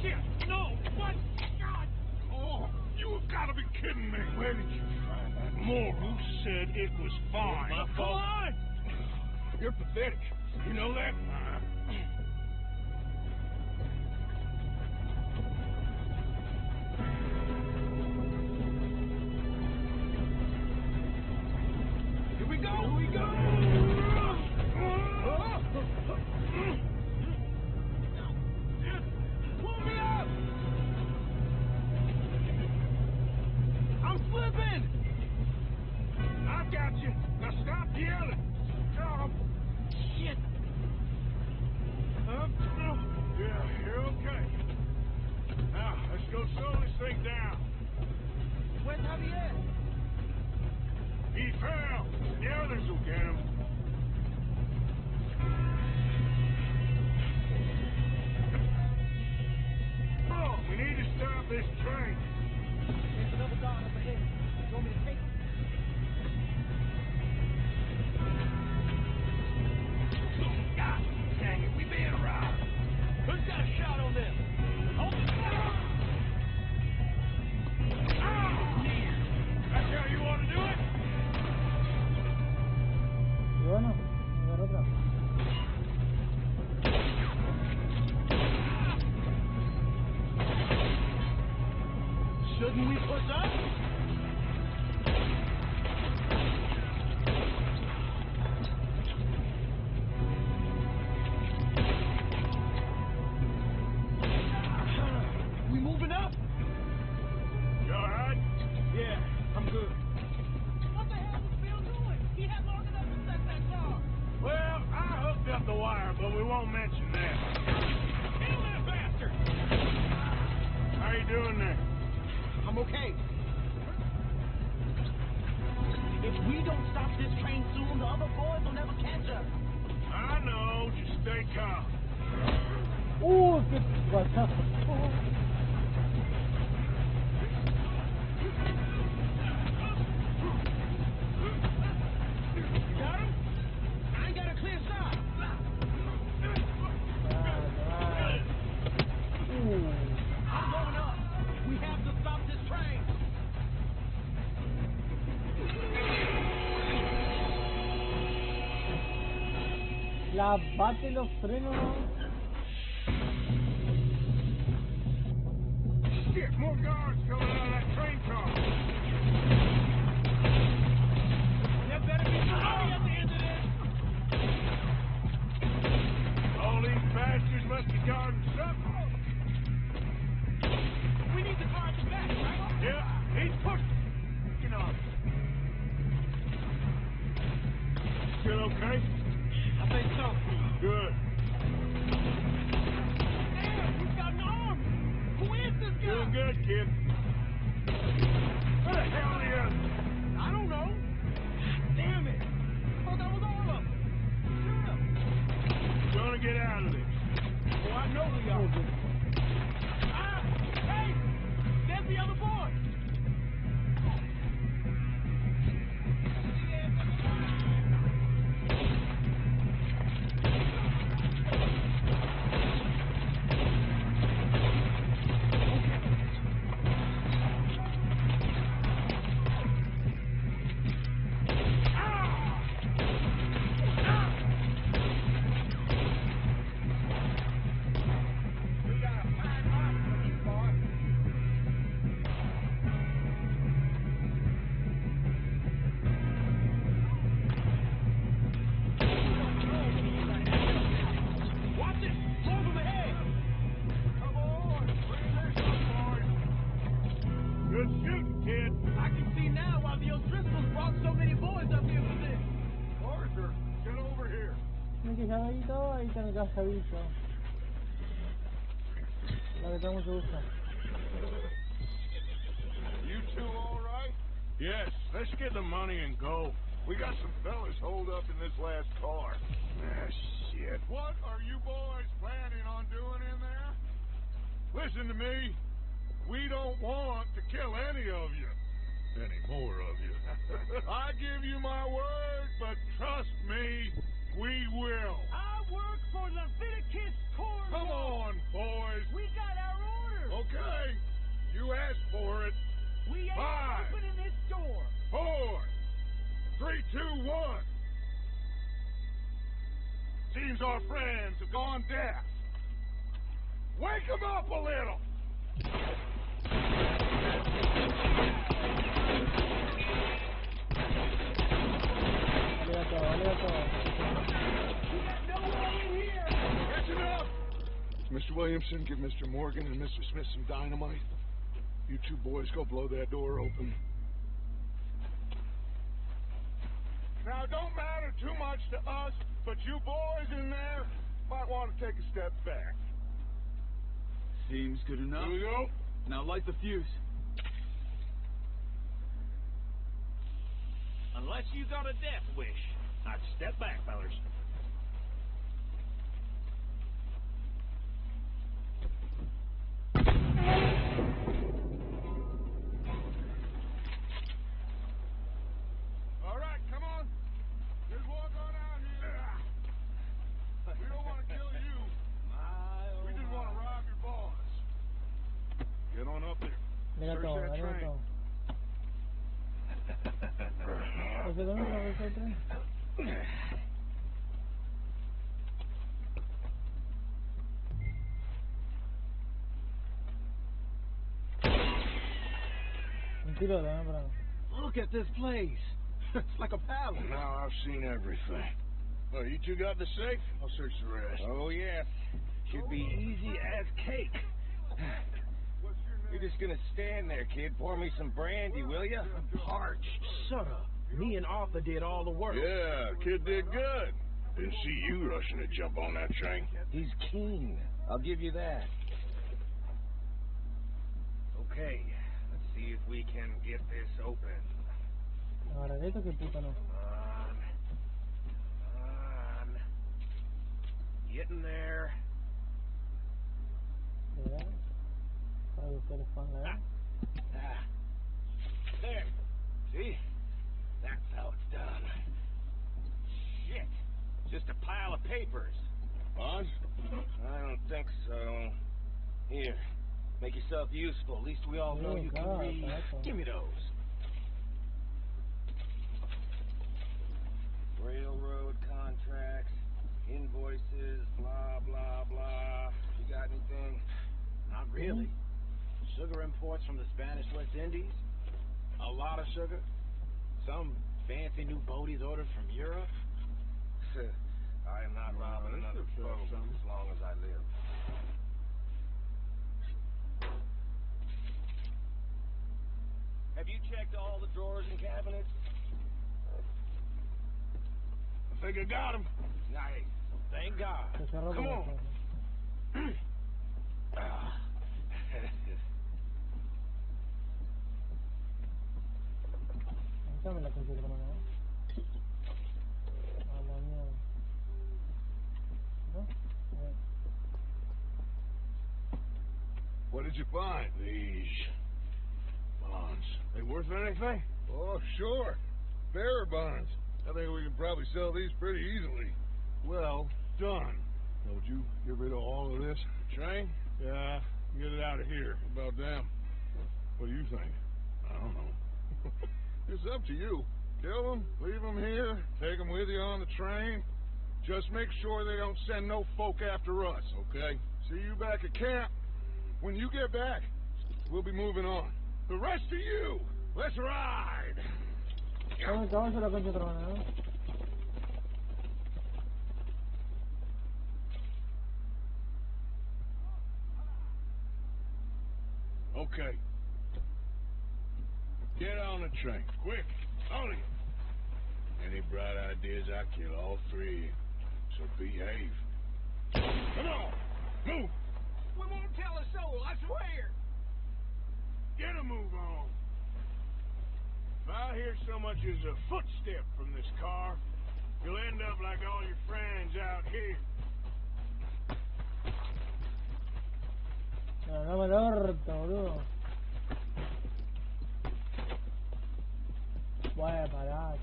Speaker 5: Shit! No! What? God!
Speaker 6: Oh, you have got to be kidding me. Where did you find that moron?
Speaker 3: Said it was fine.
Speaker 5: My
Speaker 3: Come
Speaker 5: fault.
Speaker 3: on! You're pathetic. You know that? Here we go! Here we go! Pull me up! I'm slipping! I got you. Now stop yelling. Stop. Shit. Yeah, you're okay. Now, let's go slow this thing down.
Speaker 9: Where's Javier?
Speaker 3: He fell. The others will get him. Oh, we need to stop this train.
Speaker 9: There's another guard up ahead. You want me to take him?
Speaker 3: God dang it, we being robbed.
Speaker 9: Who's got a shot on them? Oh,
Speaker 3: That's how you want to do it?
Speaker 1: Y bueno, a ver otra.
Speaker 9: shouldn't we push up? We moving up?
Speaker 3: You alright?
Speaker 9: Yeah, I'm good.
Speaker 7: What the hell was Bill doing? He had long enough to set that car.
Speaker 3: Well, I hooked up the wire, but we won't mention that.
Speaker 9: Kill that bastard!
Speaker 3: How you doing there?
Speaker 9: I'm okay. If we don't stop this train soon, the other boys will never catch us.
Speaker 3: I I know, just stay calm.
Speaker 1: Qué guachazo.
Speaker 7: You got him? I ain't got a clear shot. I'm going up. We have to stop this train.
Speaker 1: Bate los frenos.
Speaker 3: Shit, more guards coming out of that train car.
Speaker 7: There better be somebody at the end of this.
Speaker 3: All these bastards must be guarding something.
Speaker 7: We need the car at the back, right?
Speaker 3: Yeah, he's pushing. You know. Still okay?
Speaker 7: I think so.
Speaker 3: Good.
Speaker 7: Damn, he's got an arm. Who is this guy?
Speaker 3: Doing good, kid. Where the hell are the others?
Speaker 7: I don't know. Damn it. I thought that was all of them. Sure.
Speaker 3: Gonna get out of this.
Speaker 7: Oh, I know we are. Hey! There's the other boy.
Speaker 3: Good shooting, kid.
Speaker 7: I can see now why the O'Driscolls brought so many boys up here for this.
Speaker 3: Arthur, get over here.
Speaker 1: Tienes que llamadito, ahí está el cajadito. La que tengo que usar.
Speaker 3: You two all right? Yes, let's get the money and go. We got some fellas holed up in this last car. Ah, shit. What are you boys planning on doing in there? Listen to me. We don't want to kill any of you. Any more of you. I give you my word, but trust me, we will.
Speaker 7: I work for Leviticus Court.
Speaker 3: Come on, boys.
Speaker 7: We got our orders.
Speaker 3: Okay, you asked for it.
Speaker 7: We ain't
Speaker 3: 5,
Speaker 7: opening this door.
Speaker 3: 4, 3, 2, 1. Seems our friends have gone deaf. Wake them up a little. Listen up! Mr. Williamson, give Mr. Morgan and Mr. Smith some dynamite. You two boys go blow that door open. Now, it don't matter too much to us, but you boys in there might want to take a step back.
Speaker 4: Seems good enough.
Speaker 3: Here we go.
Speaker 4: Now light the fuse.
Speaker 5: Unless you got a death wish, I'd step back, fellas.
Speaker 3: All right, come on. Just walk on out here. We don't want to kill you. We just want to rob your boss. Get on up there.
Speaker 1: Mira
Speaker 3: Search
Speaker 1: todo,
Speaker 3: that
Speaker 1: mira
Speaker 3: train.
Speaker 1: todo. ¿Ese dónde está el tren? Un tiro de bro.
Speaker 9: Look at this place. It's like a palace.
Speaker 3: Now I've seen everything. Oh, you two got the safe? I'll search the rest.
Speaker 2: Oh, yes. Should be easy as cake.
Speaker 3: What's your name?
Speaker 2: You're just gonna stand there, kid. Pour me some brandy, will ya?
Speaker 5: I'm parched. Shut up. Me and Arthur did all the work.
Speaker 3: Yeah, kid did good. Didn't see you rushing to jump on that train.
Speaker 2: He's keen. I'll give you that. Okay, let's see if we can get this open.
Speaker 1: Ahora, esto que puta no.
Speaker 2: Come on.
Speaker 5: Getting there.
Speaker 1: Yeah. Try to get a fun there.
Speaker 5: There. See? That's how it's done. Shit. Just a pile of papers.
Speaker 2: Bonds?
Speaker 5: I don't think so. Here. Make yourself useful. At least we all know you can read. Give me those. Railroad contracts, invoices, blah, blah, blah. You got anything? Not really. Sugar imports from the Spanish West Indies. A lot of sugar. Some fancy new boat he's ordered from Europe. I am not robbing another boat as long as I live. Have you checked all the drawers and cabinets?
Speaker 3: I think I got him.
Speaker 5: Nice. Thank God. Come on.
Speaker 1: Dame la concha de la mano. A la mierda. ¿No?
Speaker 3: What did you find? These bonds. They worth anything?
Speaker 6: Oh, sure. Bearer bonds. I think we can probably sell these pretty easily.
Speaker 3: Well done. So would you get rid of all of this?
Speaker 6: The train? Yeah, get it out of here. About them. What do you think?
Speaker 3: I don't know.
Speaker 6: It's up to you. Kill them, leave them here, take them with you on the train. Just make sure they don't send no folk after us, okay? See you back at camp. When you get back, we'll be moving on. The rest of you, let's ride!
Speaker 1: Vamos a la concha de la mano.
Speaker 3: Okay. Get on the train, quick, all of you. Any bright ideas, I kill all three of you. So behave. Come on, move.
Speaker 5: We won't tell a soul, I swear.
Speaker 3: Get a move on. If I hear so much as a footstep from this car, you'll end up like all your friends out here.
Speaker 1: No me el orto, boludo. Vaya, pará,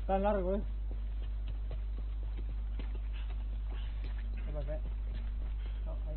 Speaker 1: tan largo, ¿Qué pasé? No, ahí.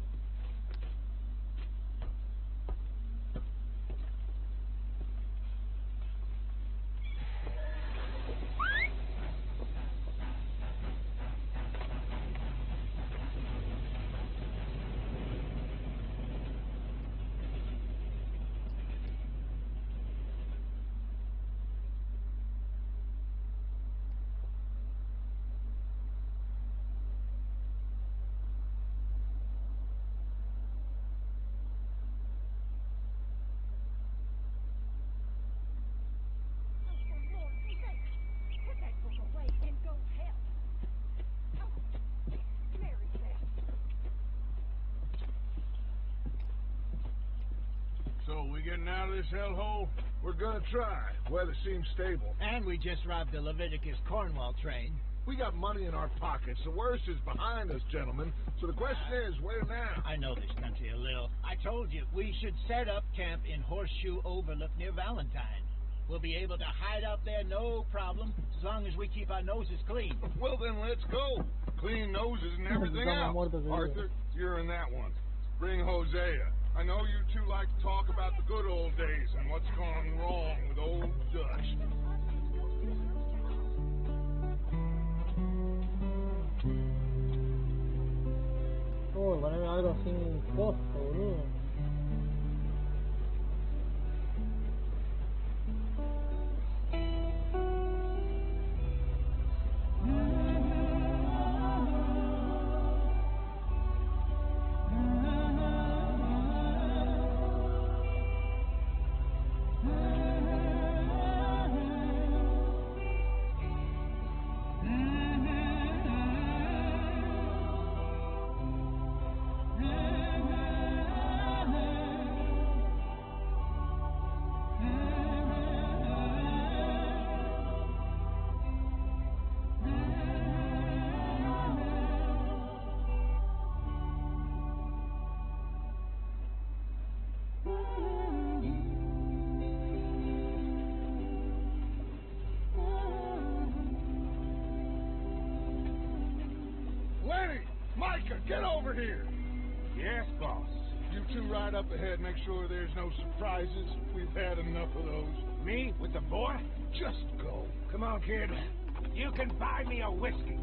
Speaker 3: So, we getting out of this hellhole?
Speaker 6: We're gonna try. Weather seems stable.
Speaker 8: And we just robbed the Leviticus Cornwall train.
Speaker 6: We got money in our pockets. The worst is behind us, gentlemen. So the question is, where now?
Speaker 8: I know this country a little. I told you, we should set up camp in Horseshoe Overlook near Valentine. We'll be able to hide out there, no problem, as long as we keep our noses clean.
Speaker 6: Well, then let's go. Clean noses and everything else. Arthur, you're in that one. Bring Hosea. I know you two like to talk about the good old days and what's gone wrong with old Dutch.
Speaker 1: Oh, ponerme algo sin costo, boludo.
Speaker 3: Get over here.
Speaker 6: Yes, boss.
Speaker 3: You two ride up ahead, make sure there's no surprises. We've had enough of those.
Speaker 5: Me with the boy?
Speaker 3: Just go.
Speaker 5: Come on, kid. You can buy me a whiskey.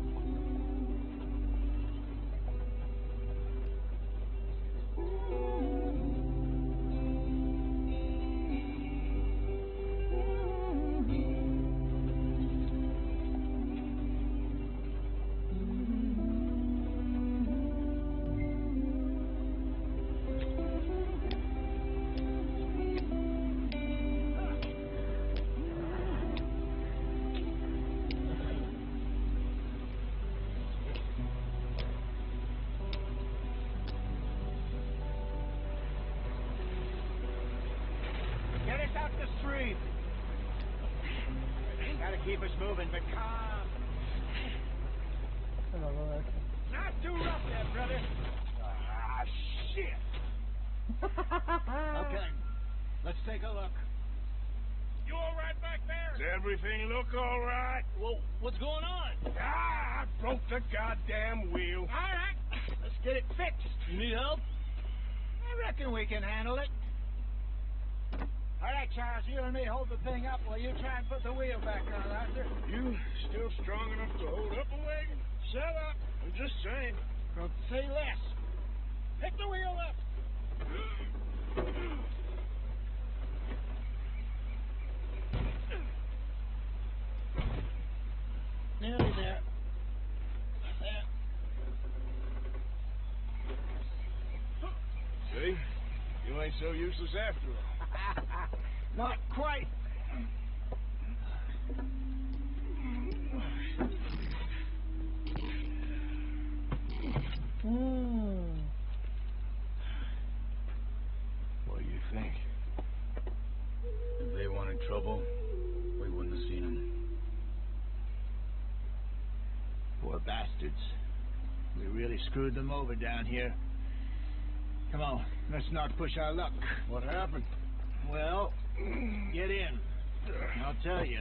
Speaker 5: Get us out the street. Gotta keep us moving, but calm. Not too rough there, brother. Ah, shit. Okay, let's take a look.
Speaker 2: You all right back there? Does everything look all right?
Speaker 9: Well, what's going on?
Speaker 2: I broke the goddamn wheel.
Speaker 5: All right, let's get it fixed.
Speaker 9: You need help?
Speaker 8: I reckon we can handle it. All right, Charles, you and me hold the thing up while you try and put the wheel back on, Arthur.
Speaker 2: You still strong enough to hold up a wagon?
Speaker 8: Shut up.
Speaker 2: I'm just saying.
Speaker 8: Don't say less. Pick the wheel up. Nearly there. There.
Speaker 2: See? You ain't so useless after all.
Speaker 8: Not quite.
Speaker 2: What do you think?
Speaker 4: If they wanted trouble, we wouldn't have seen them.
Speaker 8: Poor bastards. We really screwed them over down here. Come on, let's not push our luck.
Speaker 3: What happened?
Speaker 8: Well, get in. I'll tell you.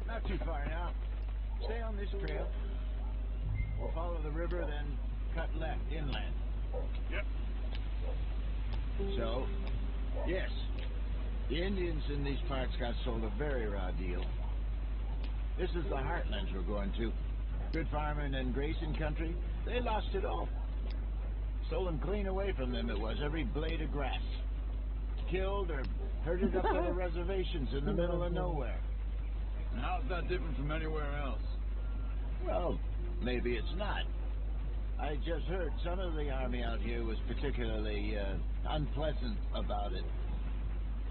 Speaker 8: Not too far now. Stay on this trail. We'll follow the river, then cut left inland.
Speaker 2: Yep.
Speaker 8: So, yes, the Indians in these parts got sold a very raw deal. This is the heartlands we're going to. Good farming and grazing country, they lost it all. Stolen clean away from them it was, every blade of grass. Killed or herded up to the reservations in the middle of nowhere.
Speaker 4: And how's that different from anywhere else?
Speaker 8: Well, maybe it's not. I just heard some of the army out here was particularly unpleasant about it.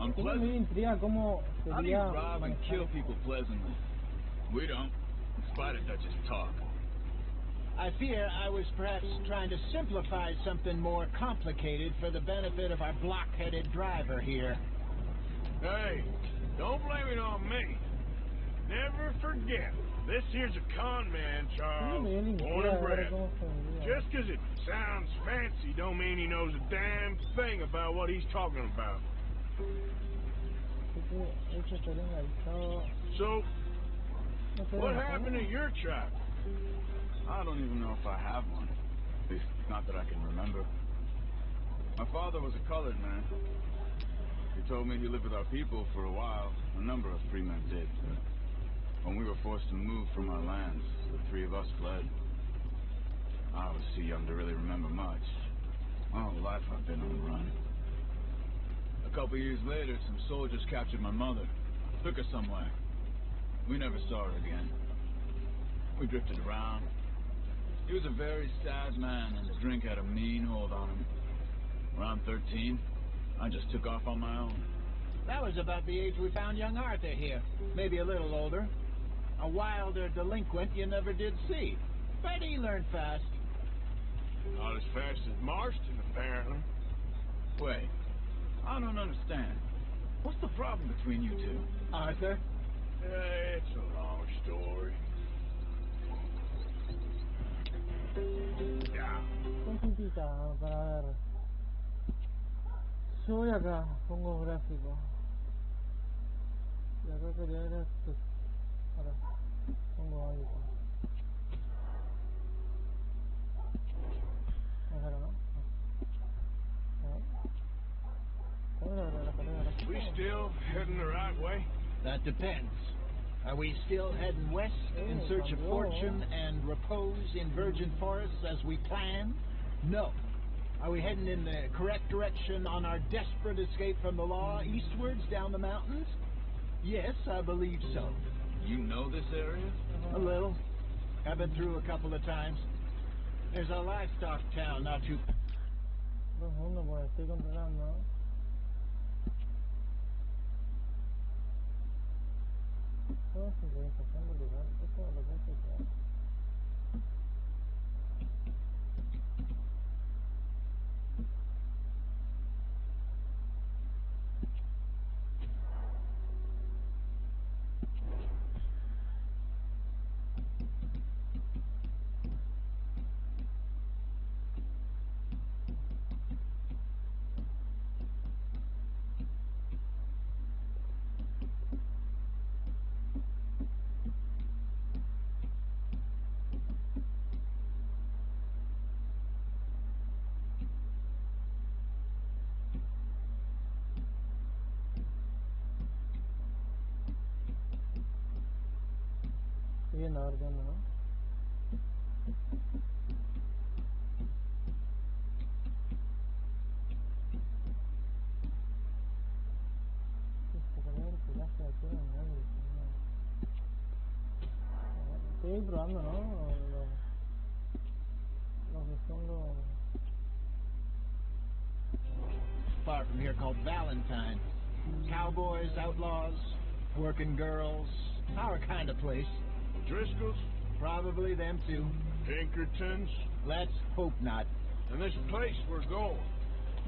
Speaker 4: Unpleasant? How do you rob and kill people pleasantly? We don't, in spite of Dutch's talk.
Speaker 8: I fear I was perhaps trying to simplify something more complicated for the benefit of our block-headed driver here.
Speaker 2: Hey, don't blame it on me. Never forget, this here's a con man, Charles. Born and bred. Just 'cause it sounds fancy don't mean he knows a damn thing about what he's talking about. So, what happened to your tribe?
Speaker 4: I don't even know if I have one. At least, not that I can remember. My father was a colored man. He told me he lived with our people for a while. A number of free men did. When we were forced to move from our lands, the three of us fled. I was too young to really remember much. All life I've been on the run. A couple years later, some soldiers captured my mother. Took her somewhere. We never saw her again. We drifted around. He was a very sad man, and drink had a mean hold on him. Around 13, I just took off on my own.
Speaker 8: That was about the age we found young Arthur here. Maybe a little older. A wilder delinquent you never did see. But he learned fast.
Speaker 2: Not as fast as Marston, apparently.
Speaker 4: Wait, I don't understand. What's the problem between you two?
Speaker 8: Arthur?
Speaker 2: It's a long story.
Speaker 1: Para ver. Yo voy acá, pongo gráfico. Ya creo que ya era pues, ahora pongo algo.
Speaker 3: We still heading the right way?
Speaker 8: That depends. Are we still heading west in search of fortune and repose in virgin forests as we planned? No. Are we heading in the correct direction on our desperate escape from the law eastwards down the mountains? Yes, I believe so.
Speaker 4: You know this area?
Speaker 8: A little. I've been through a couple of times. There's a livestock town not too...
Speaker 1: estoy controlando. Todo sincronización vertical, esto lo puedo explicar. Viendo a ver qué onda, ¿no? Estoy probando, ¿no? Los que son los...
Speaker 8: Far from here called Valentine. Cowboys, outlaws, working girls, our kind of place.
Speaker 3: Driscolls?
Speaker 8: Probably them too.
Speaker 3: Pinkertons?
Speaker 8: Let's hope not.
Speaker 3: And this place we're going.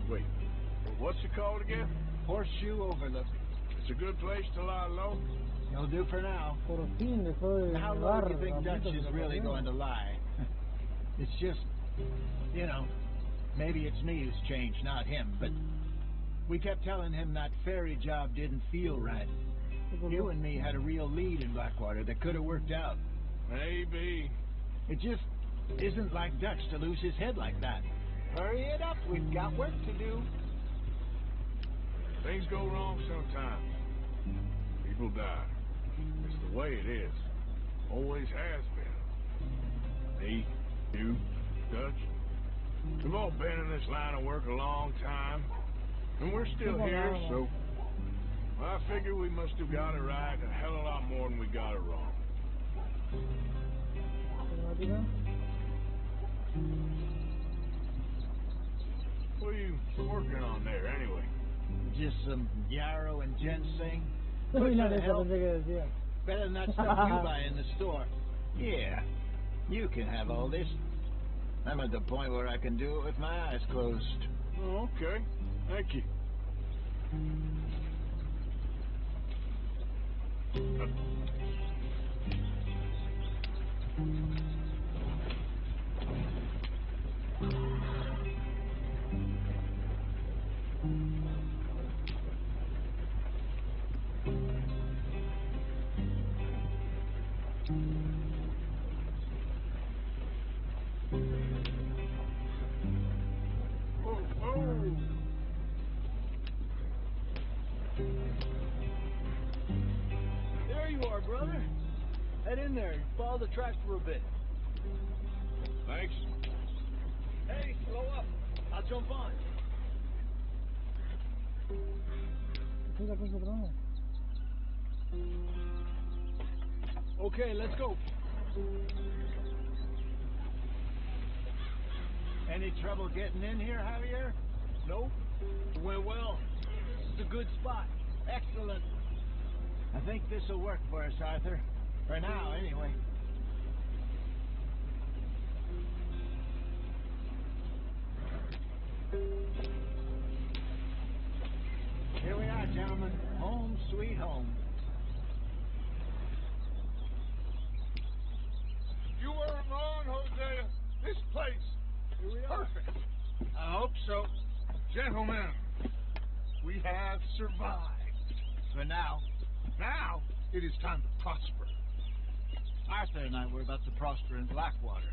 Speaker 3: Wait, what's it called again?
Speaker 8: Horseshoe Overlook.
Speaker 3: It's a good place to lie low?
Speaker 8: It'll do for now.
Speaker 1: Por fin, después de...
Speaker 8: How long do you think Dutch is really going to lie? It's just, you know, maybe it's me who's changed, not him, but we kept telling him that ferry job didn't feel right. You and me had a real lead in Blackwater that could have worked out.
Speaker 3: Maybe.
Speaker 8: It just isn't like Dutch to lose his head like that. Hurry it up, we've got work to do.
Speaker 3: Things go wrong sometimes. People die. It's the way it is. Always has been. Me, you, Dutch. We've all been in this line of work a long time. And we're still here, so... I figure we must have got it right a hell of a lot more than we got it wrong. What are you working on there, anyway?
Speaker 8: Just some yarrow and ginseng. Better than that stuff you buy in the store. Yeah, you can have all this. I'm at the point where I can do it with my eyes closed.
Speaker 3: Oh, okay. Thank you.
Speaker 9: There you are, brother. Head in there and follow the tracks for a bit.
Speaker 3: Thanks.
Speaker 9: Hey, slow up. I'll jump on. Okay, let's go.
Speaker 8: Any trouble getting in here, Javier?
Speaker 9: Nope. It went well. It's a good spot.
Speaker 8: Excellent. I think this will work for us, Arthur. For now, anyway. Here we are, gentlemen. Home sweet home.
Speaker 3: You weren't wrong, Hosea. This place is perfect.
Speaker 8: I hope so.
Speaker 3: Gentlemen, we have survived.
Speaker 8: For now.
Speaker 3: Now, it is time to prosper.
Speaker 8: Arthur and I were about to prosper in Blackwater.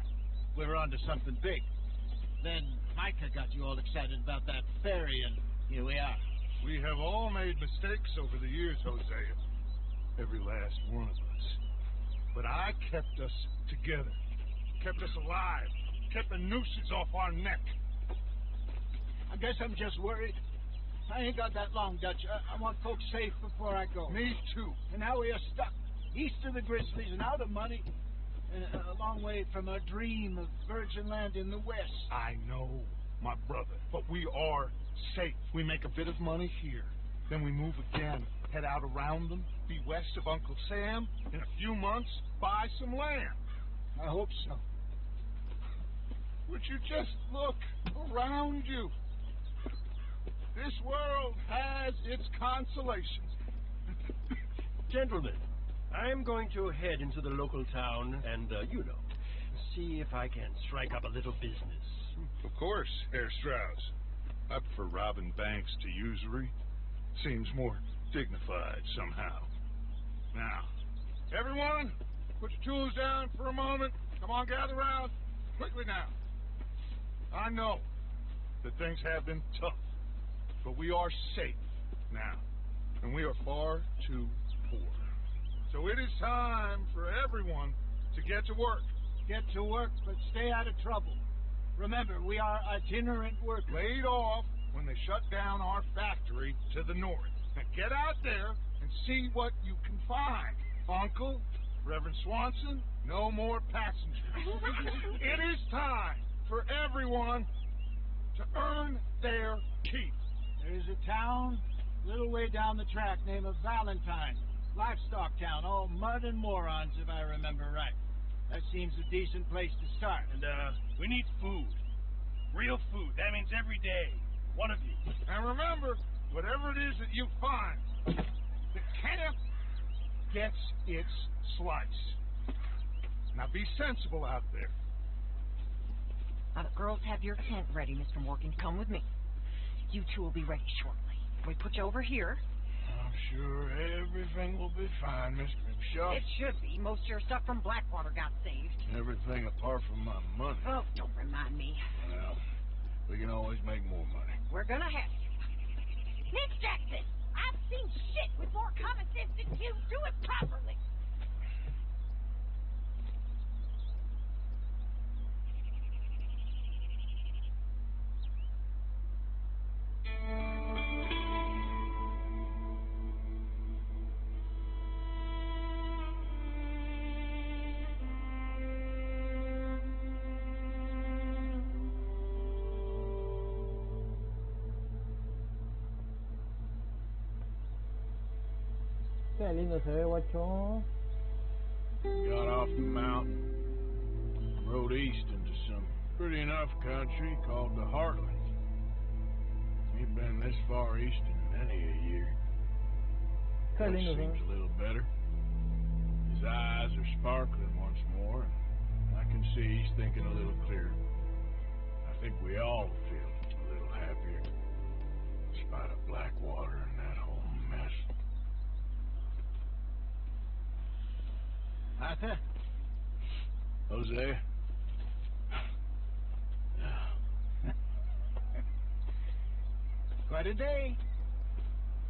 Speaker 8: We were onto something big. Then Micah got you all excited about that ferry, and here we are.
Speaker 3: We have all made mistakes over the years, Hosea. Every last one of us. But I kept us together. Kept us alive. Kept the nooses off our neck.
Speaker 8: I guess I'm just worried. I ain't got that long, Dutch. I want folks safe before I go.
Speaker 3: Me too.
Speaker 8: And now we are stuck east of the Grizzlies and out of money, and a long way from our dream of virgin land in the west.
Speaker 3: I know, my brother, but we are safe. We make a bit of money here, then we move again, head out around them, be west of Uncle Sam, in a few months, buy some land.
Speaker 8: I hope so.
Speaker 3: Would you just look around you? This world has its consolations.
Speaker 10: Gentlemen, I'm going to head into the local town and, see if I can strike up a little business.
Speaker 3: Of course, Herr Strauss. I prefer robbing banks to usury. Seems more dignified somehow. Now, everyone, put your tools down for a moment. Come on, gather round. Quickly now. I know that things have been tough, but we are safe now, and we are far too poor. So it is time for everyone to get to work.
Speaker 8: Get to work, but stay out of trouble. Remember, we are itinerant workers.
Speaker 3: Laid off when they shut down our factory to the north. Now get out there and see what you can find. Uncle, Reverend Swanson, no more passengers. It is time for everyone to earn their keep.
Speaker 8: There is a town a little way down the track named Valentine. Livestock town, all mud and morons, if I remember right. That seems a decent place to start.
Speaker 2: And, we need food. Real food. That means every day. One of you.
Speaker 3: And remember, whatever it is that you find, the camp gets its slice. Now be sensible out there.
Speaker 11: Now, the girls have your tent ready, Mr. Morgan. Come with me. You two will be ready shortly. We put you over here.
Speaker 3: I'm sure everything will be fine, Mr. Shaw.
Speaker 11: It should be. Most of your stuff from Blackwater got saved.
Speaker 3: Everything apart from my money.
Speaker 11: Oh, don't remind me.
Speaker 3: Well, we can always make more money.
Speaker 11: We're gonna have to.
Speaker 7: Miss Jackson, I've seen shit with more common sense than you. Do it properly.
Speaker 1: Qué lindo se ve, guacho.
Speaker 3: Got off the mountain, rode east into some pretty enough country called the Heartland. Ain't been this far east in many a year.
Speaker 1: Qué lindo se
Speaker 3: Seems
Speaker 1: ve.
Speaker 3: a little better. His eyes are sparkling once more, and I can see he's thinking a little clearer. I think we all feel a little happier, in spite of Blackwater and that whole mess.
Speaker 8: Arthur?
Speaker 3: Jose?
Speaker 8: Quite a day.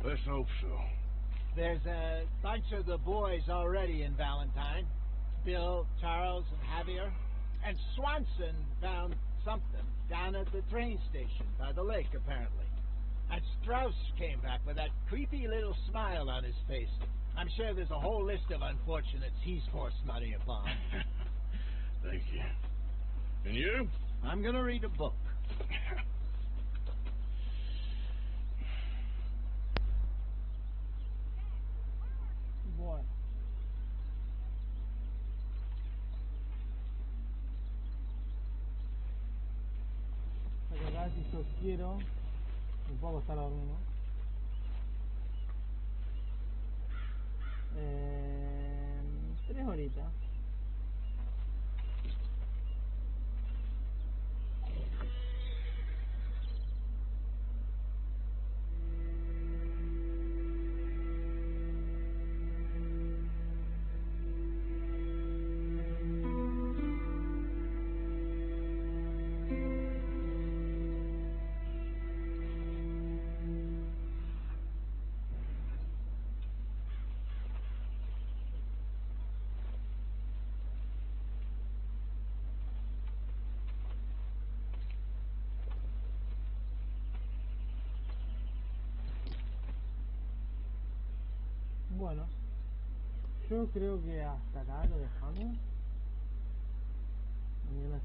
Speaker 3: Let's hope so.
Speaker 8: There's a bunch of the boys already in Valentine. Bill, Charles, and Javier. And Swanson found something down at the train station by the lake, apparently. And Strauss came back with that creepy little smile on his face. I'm sure there's a whole list of unfortunates he's forced money upon.
Speaker 3: Thank you. And you?
Speaker 8: I'm gonna read a book.
Speaker 1: Bueno. Acá si yo quiero, me puedo acostar a dormir, ¿no? 3 horitas. Bueno, yo creo que hasta acá lo dejamos. Mañana